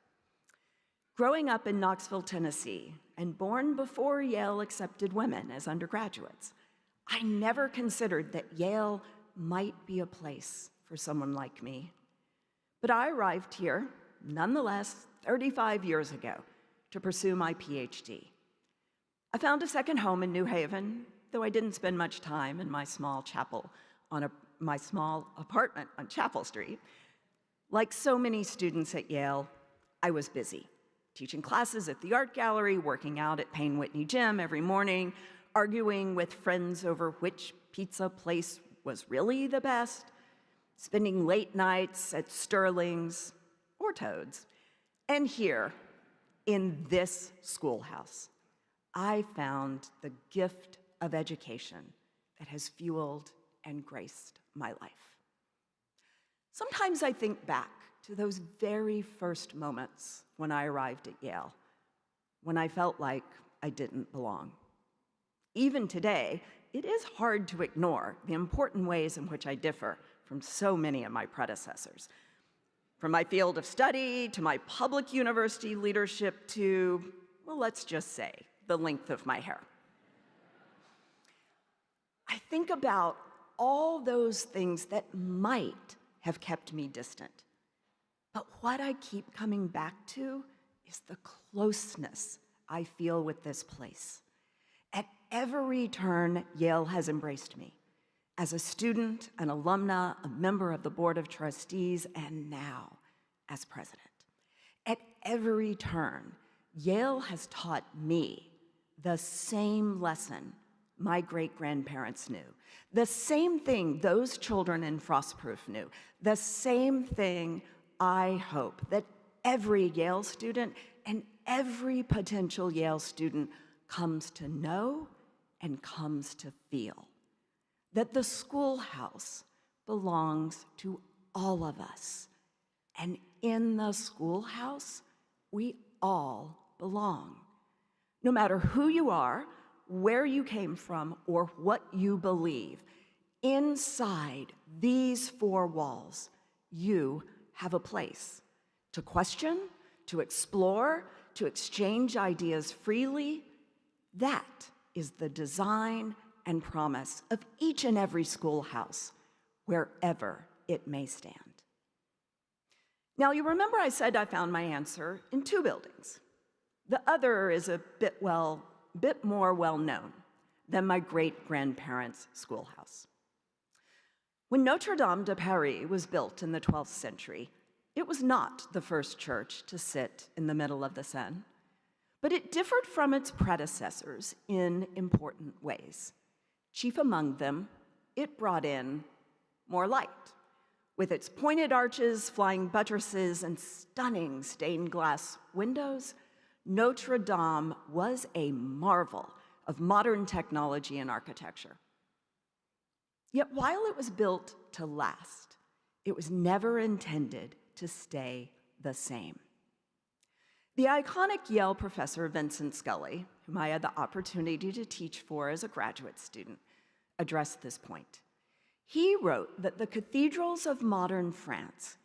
Growing up in Knoxville, Tennessee, and born before Yale accepted women as undergraduates, I never considered that Yale might be a place for someone like me. But I arrived here, nonetheless, 35 years ago, to pursue my PhD. I found a second home in New Haven, though I didn't spend much time in my small apartment on Chapel Street. Like so many students at Yale, I was busy, teaching classes at the art gallery, working out at Payne Whitney Gym every morning, arguing with friends over which pizza place was really the best, spending late nights at Sterling's or Toad's. And here, in this schoolhouse, I found the gift of education that has fueled and graced my life. Sometimes I think back to those very first moments when I arrived at Yale, when I felt like I didn't belong. Even today, it is hard to ignore the important ways in which I differ from so many of my predecessors. From my field of study, to my public university leadership, to, well, let's just say, the length of my hair. I think about all those things that might have kept me distant. But what I keep coming back to is the closeness I feel with this place. At every turn, Yale has embraced me. As a student, an alumna, a member of the Board of Trustees, and now as president. At every turn, Yale has taught me the same lesson my great-grandparents knew, the same thing those children in Frostproof knew, the same thing I hope that every Yale student and every potential Yale student comes to know and comes to feel, that the schoolhouse belongs to all of us. And in the schoolhouse, we all belong. No matter who you are, where you came from, or what you believe, inside these four walls, you have a place to question, to explore, to exchange ideas freely. That is the design and promise of each and every schoolhouse, wherever it may stand. Now, you remember I said I found my answer in two buildings. The other is a bit more well-known than my great-grandparents' schoolhouse. When Notre Dame de Paris was built in the 12th century, it was not the first church to sit in the middle of the Seine, but it differed from its predecessors in important ways. Chief among them, it brought in more light. With its pointed arches, flying buttresses, and stunning stained glass windows, Notre Dame was a marvel of modern technology and architecture. Yet while it was built to last, it was never intended to stay the same. The iconic Yale professor Vincent Scully, whom I had the opportunity to teach for as a graduate student, addressed this point. He wrote that the cathedrals of modern France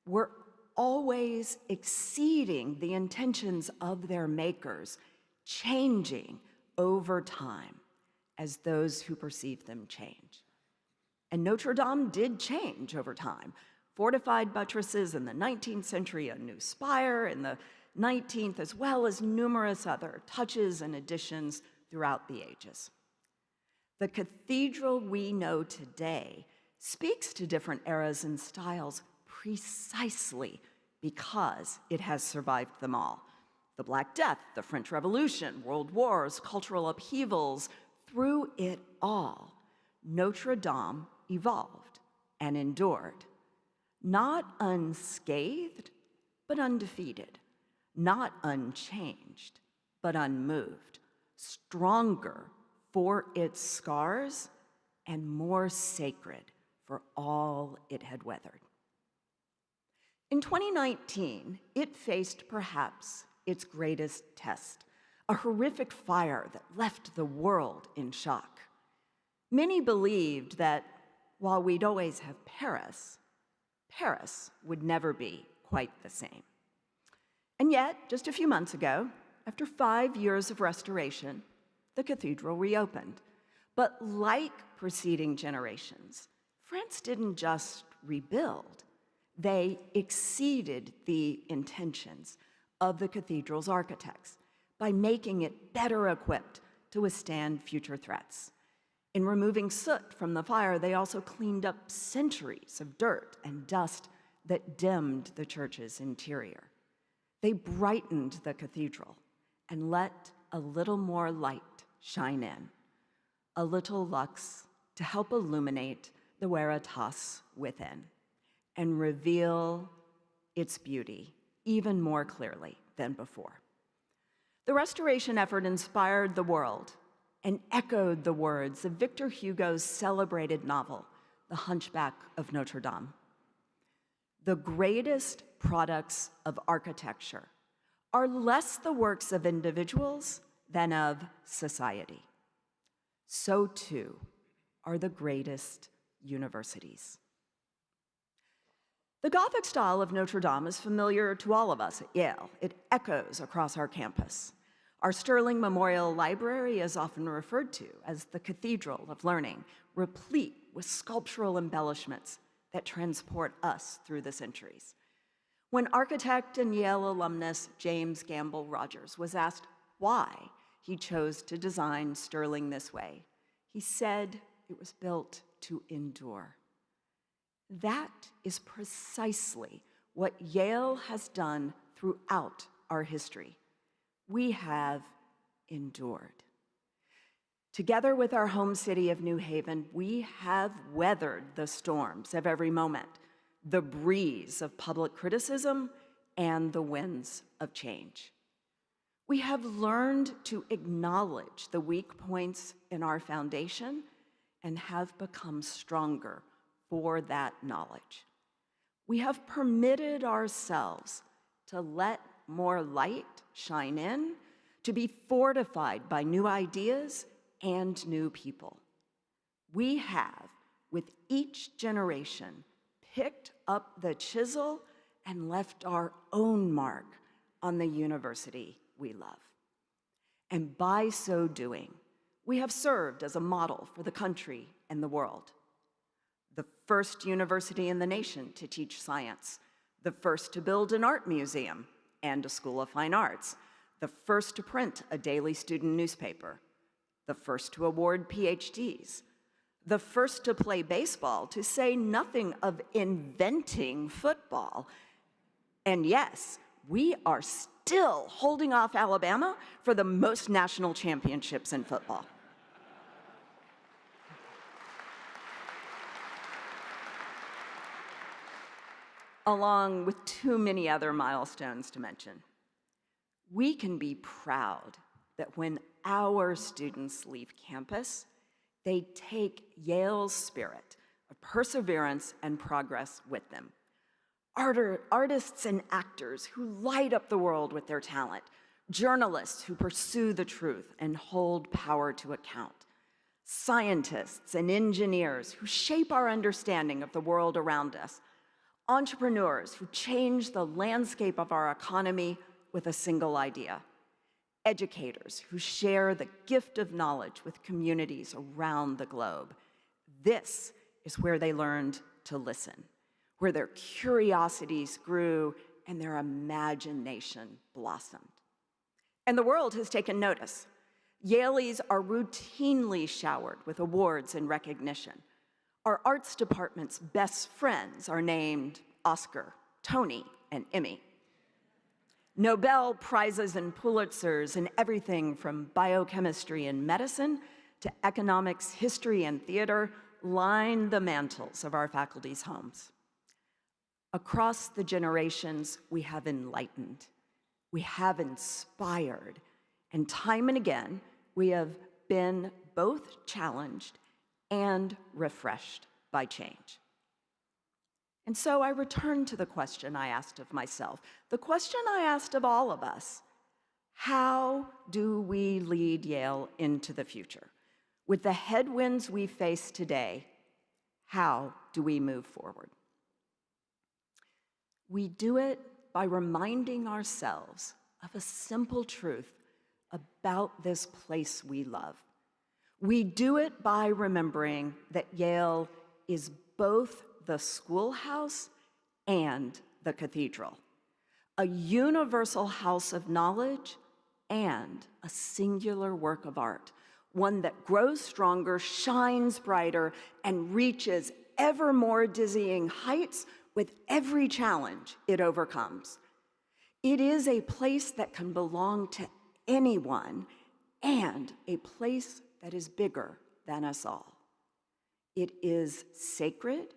were always exceeding the intentions of their makers, changing over time as those who perceive them change. And Notre Dame did change over time. Fortified buttresses in the 19th century, a new spire in the 19th, as well as numerous other touches and additions throughout the ages. The cathedral we know today speaks to different eras and styles precisely because it has survived them all. The Black Death, the French Revolution, world wars, cultural upheavals, through it all, Notre Dame evolved and endured. Not unscathed, but undefeated. Not unchanged, but unmoved. Stronger for its scars and more sacred for all it had weathered. In 2019, it faced perhaps its greatest test, a horrific fire that left the world in shock. Many believed that while we'd always have Paris, Paris would never be quite the same. And yet, just a few months ago, after 5 years of restoration, the cathedral reopened. But like preceding generations, France didn't just rebuild, they exceeded the intentions of the cathedral's architects by making it better equipped to withstand future threats. In removing soot from the fire, they also cleaned up centuries of dirt and dust that dimmed the church's interior. They brightened the cathedral and let a little more light shine in, a little lux to help illuminate the Veritas within and reveal its beauty even more clearly than before. The restoration effort inspired the world and echoed the words of Victor Hugo's celebrated novel, The Hunchback of Notre Dame. The greatest products of architecture are less the works of individuals than of society. So too are the greatest universities. The Gothic style of Notre Dame is familiar to all of us at Yale. It echoes across our campus. Our Sterling Memorial Library is often referred to as the Cathedral of Learning, replete with sculptural embellishments that transport us through the centuries. When architect and Yale alumnus James Gamble Rogers was asked why he chose to design Sterling this way, he said it was built to endure. That is precisely what Yale has done throughout our history. We have endured. Together with our home city of New Haven, we have weathered the storms of every moment, the breeze of public criticism and the winds of change. We have learned to acknowledge the weak points in our foundation and have become stronger for that knowledge. We have permitted ourselves to let more light shine in, to be fortified by new ideas and new people. We have, with each generation, picked up the chisel and left our own mark on the university we love. And by so doing, we have served as a model for the country and the world. The first university in the nation to teach science, the first to build an art museum and a school of fine arts, the first to print a daily student newspaper, the first to award PhDs, the first to play baseball, to say nothing of inventing football. And yes, we are still holding off Alabama for the most national championships in football. Along with too many other milestones to mention. We can be proud that when our students leave campus, they take Yale's spirit of perseverance and progress with them. Artists and actors who light up the world with their talent, journalists who pursue the truth and hold power to account, scientists and engineers who shape our understanding of the world around us, entrepreneurs who change the landscape of our economy with a single idea, educators who share the gift of knowledge with communities around the globe. This is where they learned to listen, where their curiosities grew and their imagination blossomed. And the world has taken notice. Yaleys are routinely showered with awards and recognition. Our arts department's best friends are named Oscar, Tony, and Emmy. Nobel Prizes and Pulitzers in everything from biochemistry and medicine to economics, history, and theater line the mantles of our faculty's homes. Across the generations, we have enlightened, we have inspired, and time and again, we have been both challenged and refreshed by change. And so I return to the question I asked of myself, the question I asked of all of us: how do we lead Yale into the future? With the headwinds we face today, how do we move forward? We do it by reminding ourselves of a simple truth about this place we love. We do it by remembering that Yale is both the schoolhouse and the cathedral, a universal house of knowledge and a singular work of art, one that grows stronger, shines brighter, and reaches ever more dizzying heights with every challenge it overcomes. It is a place that can belong to anyone and a place that is bigger than us all. It is sacred,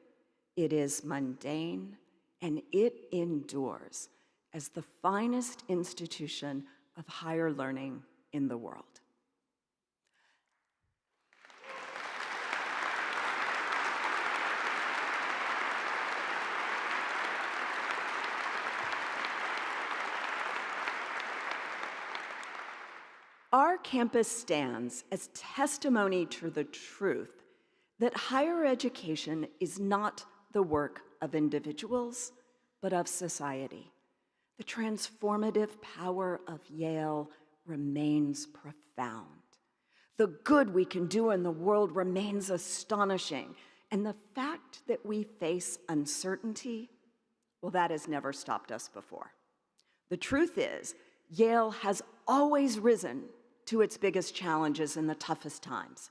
it is mundane, and it endures as the finest institution of higher learning in the world. Our campus stands as testimony to the truth that higher education is not the work of individuals, but of society. The transformative power of Yale remains profound. The good we can do in the world remains astonishing. And the fact that we face uncertainty, well, that has never stopped us before. The truth is, Yale has always risen to its biggest challenges in the toughest times.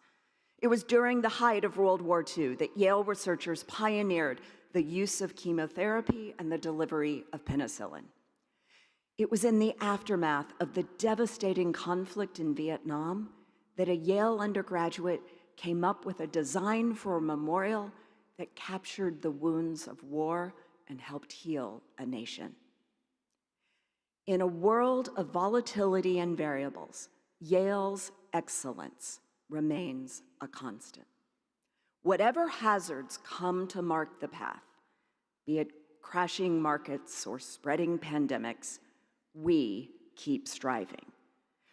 It was during the height of World War II that Yale researchers pioneered the use of chemotherapy and the delivery of penicillin. It was in the aftermath of the devastating conflict in Vietnam that a Yale undergraduate came up with a design for a memorial that captured the wounds of war and helped heal a nation. In a world of volatility and variables, Yale's excellence remains a constant. Whatever hazards come to mark the path, be it crashing markets or spreading pandemics, we keep striving.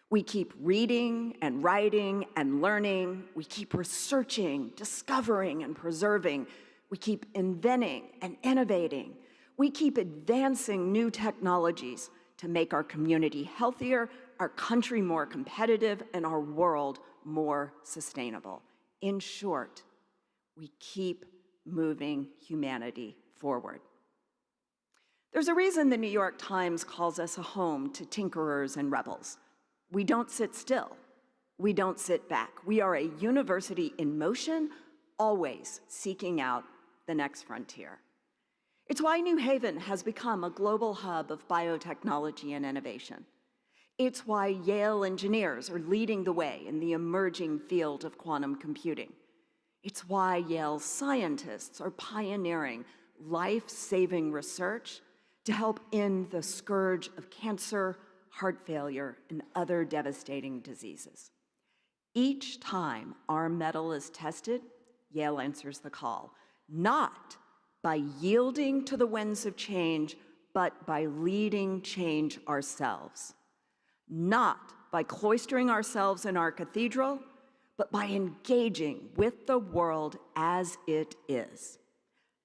We keep reading and writing and learning. We keep researching, discovering, and preserving. We keep inventing and innovating. We keep advancing new technologies to make our community healthier, our country more competitive, and our world more sustainable. In short, we keep moving humanity forward. There's a reason the New York Times calls us a home to tinkerers and rebels. We don't sit still. We don't sit back. We are a university in motion, always seeking out the next frontier. It's why New Haven has become a global hub of biotechnology and innovation. It's why Yale engineers are leading the way in the emerging field of quantum computing. It's why Yale scientists are pioneering life-saving research to help end the scourge of cancer, heart failure, and other devastating diseases. Each time our metal is tested, Yale answers the call, not by yielding to the winds of change, but by leading change ourselves. Not by cloistering ourselves in our cathedral, but by engaging with the world as it is.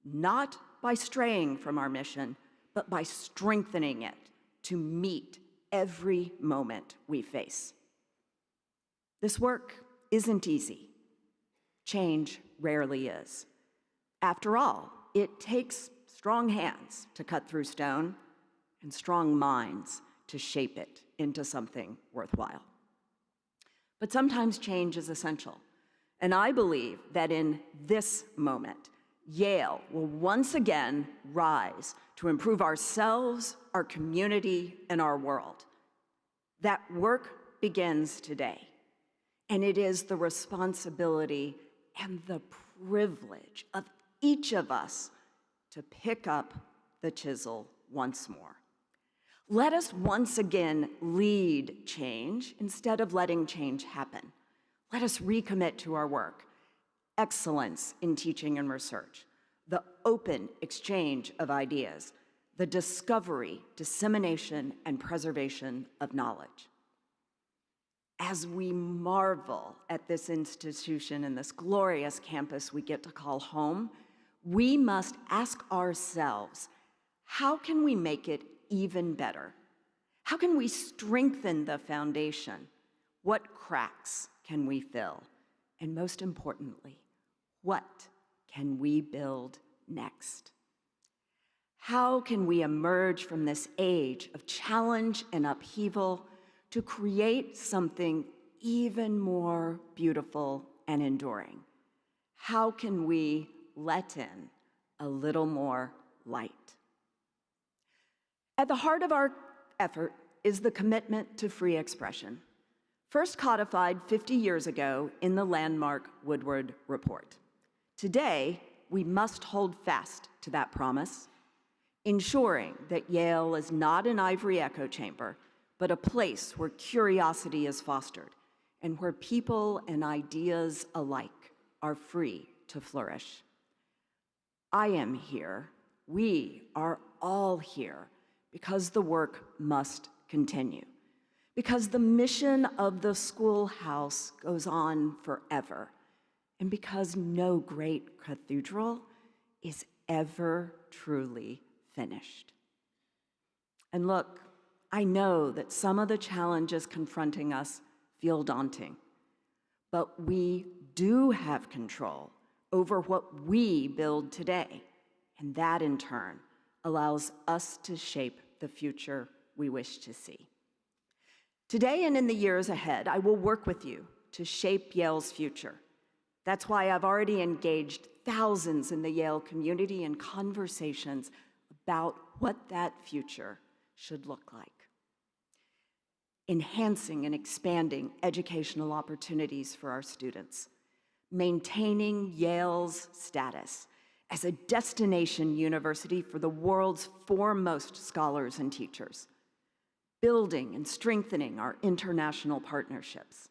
Not by straying from our mission, but by strengthening it to meet every moment we face. This work isn't easy. Change rarely is. After all, it takes strong hands to cut through stone and strong minds to shape it into something worthwhile. But sometimes change is essential. And I believe that in this moment, Yale will once again rise to improve ourselves, our community, and our world. That work begins today, and it is the responsibility and the privilege of each of us to pick up the chisel once more. Let us once again lead change instead of letting change happen. Let us recommit to our work, excellence in teaching and research, the open exchange of ideas, the discovery, dissemination, and preservation of knowledge. As we marvel at this institution and this glorious campus we get to call home, we must ask ourselves, how can we make it even better? How can we strengthen the foundation? What cracks can we fill? And most importantly, what can we build next? How can we emerge from this age of challenge and upheaval to create something even more beautiful and enduring? How can we let in a little more light? At the heart of our effort is the commitment to free expression, first codified 50 years ago in the landmark Woodward Report. Today, we must hold fast to that promise, ensuring that Yale is not an ivory echo chamber, but a place where curiosity is fostered and where people and ideas alike are free to flourish. I am here, we are all here, because the work must continue, because the mission of the schoolhouse goes on forever, and because no great cathedral is ever truly finished. And look, I know that some of the challenges confronting us feel daunting, but we do have control over what we build today, and that in turn allows us to shape the future we wish to see. Today and in the years ahead, I will work with you to shape Yale's future. That's why I've already engaged thousands in the Yale community in conversations about what that future should look like. Enhancing and expanding educational opportunities for our students, maintaining Yale's status as a destination university for the world's foremost scholars and teachers, building and strengthening our international partnerships,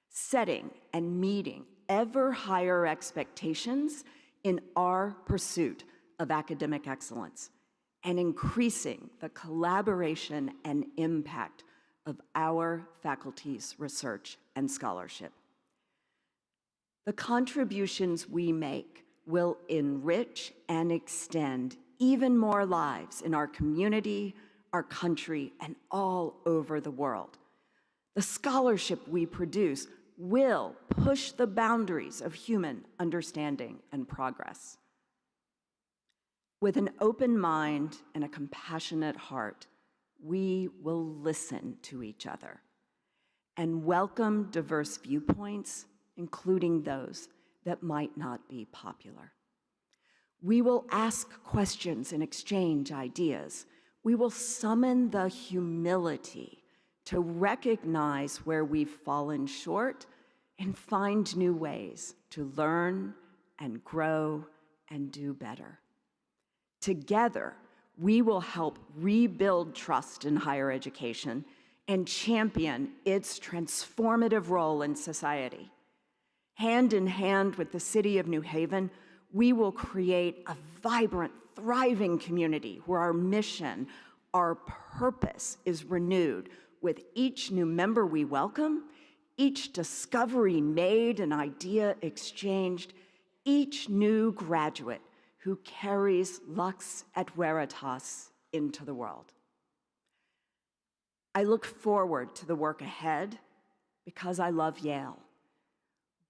setting and meeting ever higher expectations in our pursuit of academic excellence, and increasing the collaboration and impact of our faculty's research and scholarship. The contributions we make will enrich and extend even more lives in our community, our country, and all over the world. The scholarship we produce will push the boundaries of human understanding and progress. With an open mind and a compassionate heart, we will listen to each other and welcome diverse viewpoints, including those that might not be popular. We will ask questions and exchange ideas. We will summon the humility to recognize where we've fallen short and find new ways to learn and grow and do better. Together, we will help rebuild trust in higher education and champion its transformative role in society. Hand in hand with the City of New Haven, we will create a vibrant, thriving community where our mission, our purpose is renewed with each new member we welcome, each discovery made, an idea exchanged, each new graduate who carries Lux et Veritas into the world. I look forward to the work ahead because I love Yale,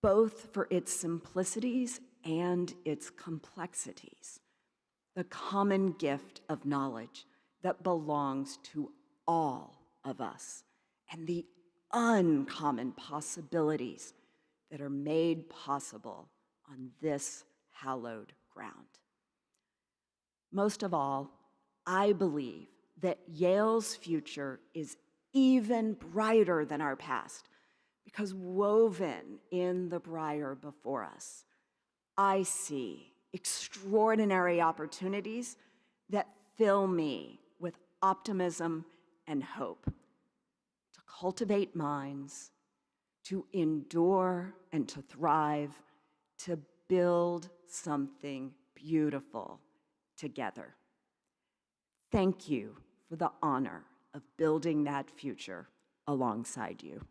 both for its simplicities and its complexities, the common gift of knowledge that belongs to all of us, and the uncommon possibilities that are made possible on this hallowed ground. Most of all, I believe that Yale's future is even brighter than our past, because woven in the briar before us, I see extraordinary opportunities that fill me with optimism and hope to cultivate minds, to endure and to thrive, to build something beautiful together. Thank you for the honor of building that future alongside you.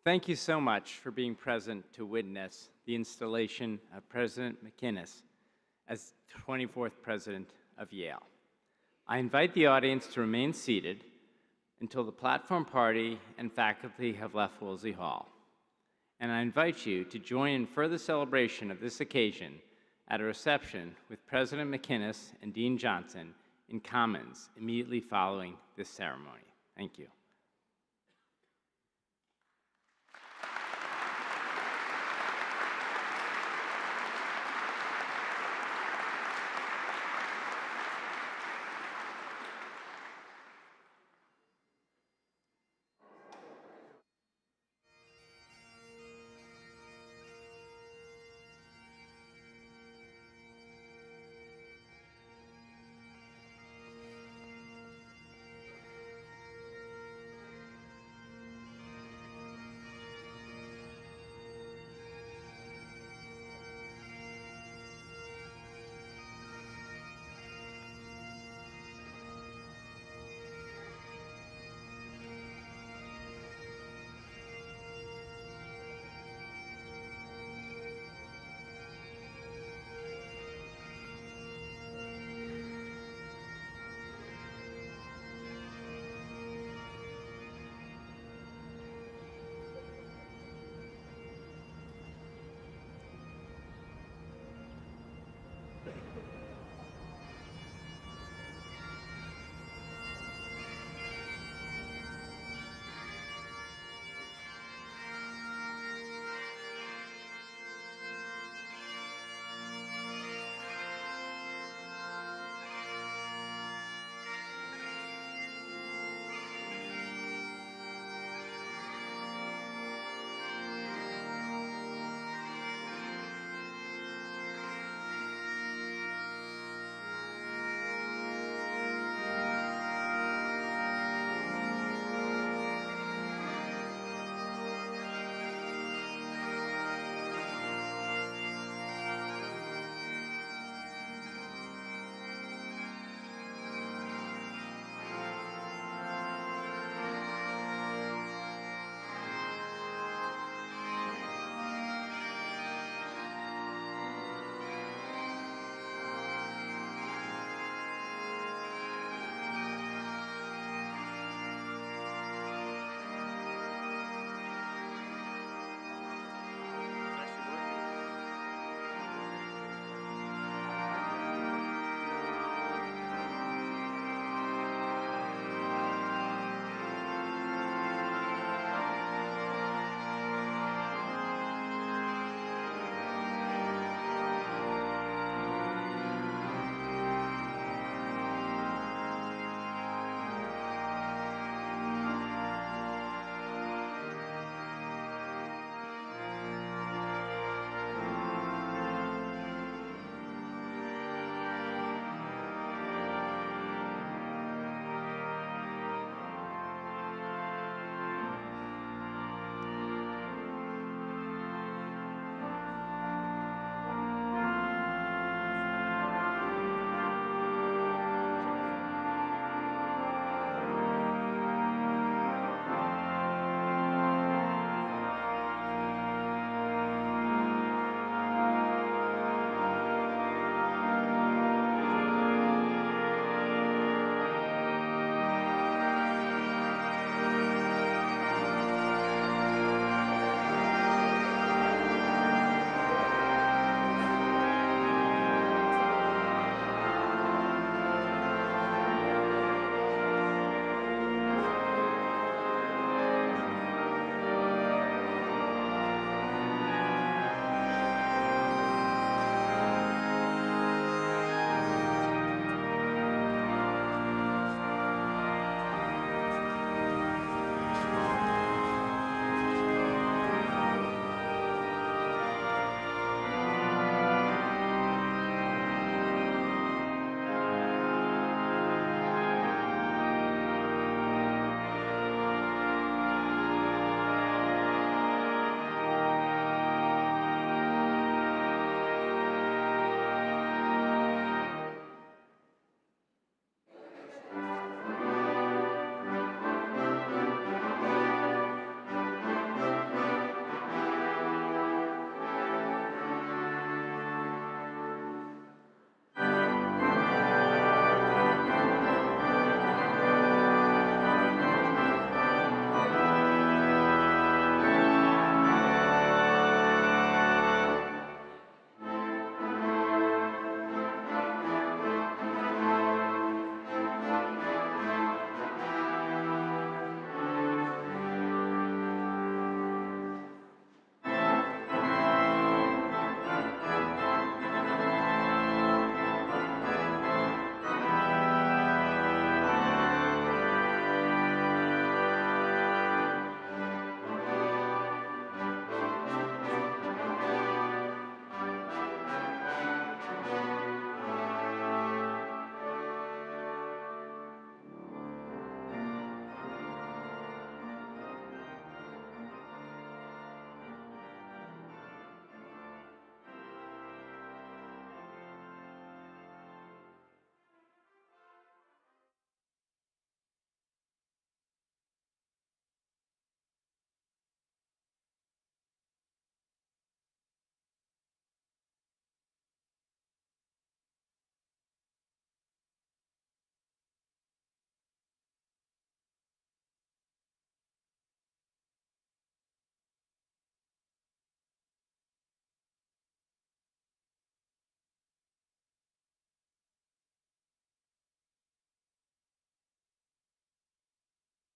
Thank you so much for being present to witness the installation of President McInnes as 24th President of Yale. I invite the audience to remain seated until the platform party and faculty have left Woolsey Hall. And I invite you to join in further celebration of this occasion at a reception with President McInnes and Dean Johnson in Commons immediately following this ceremony. Thank you.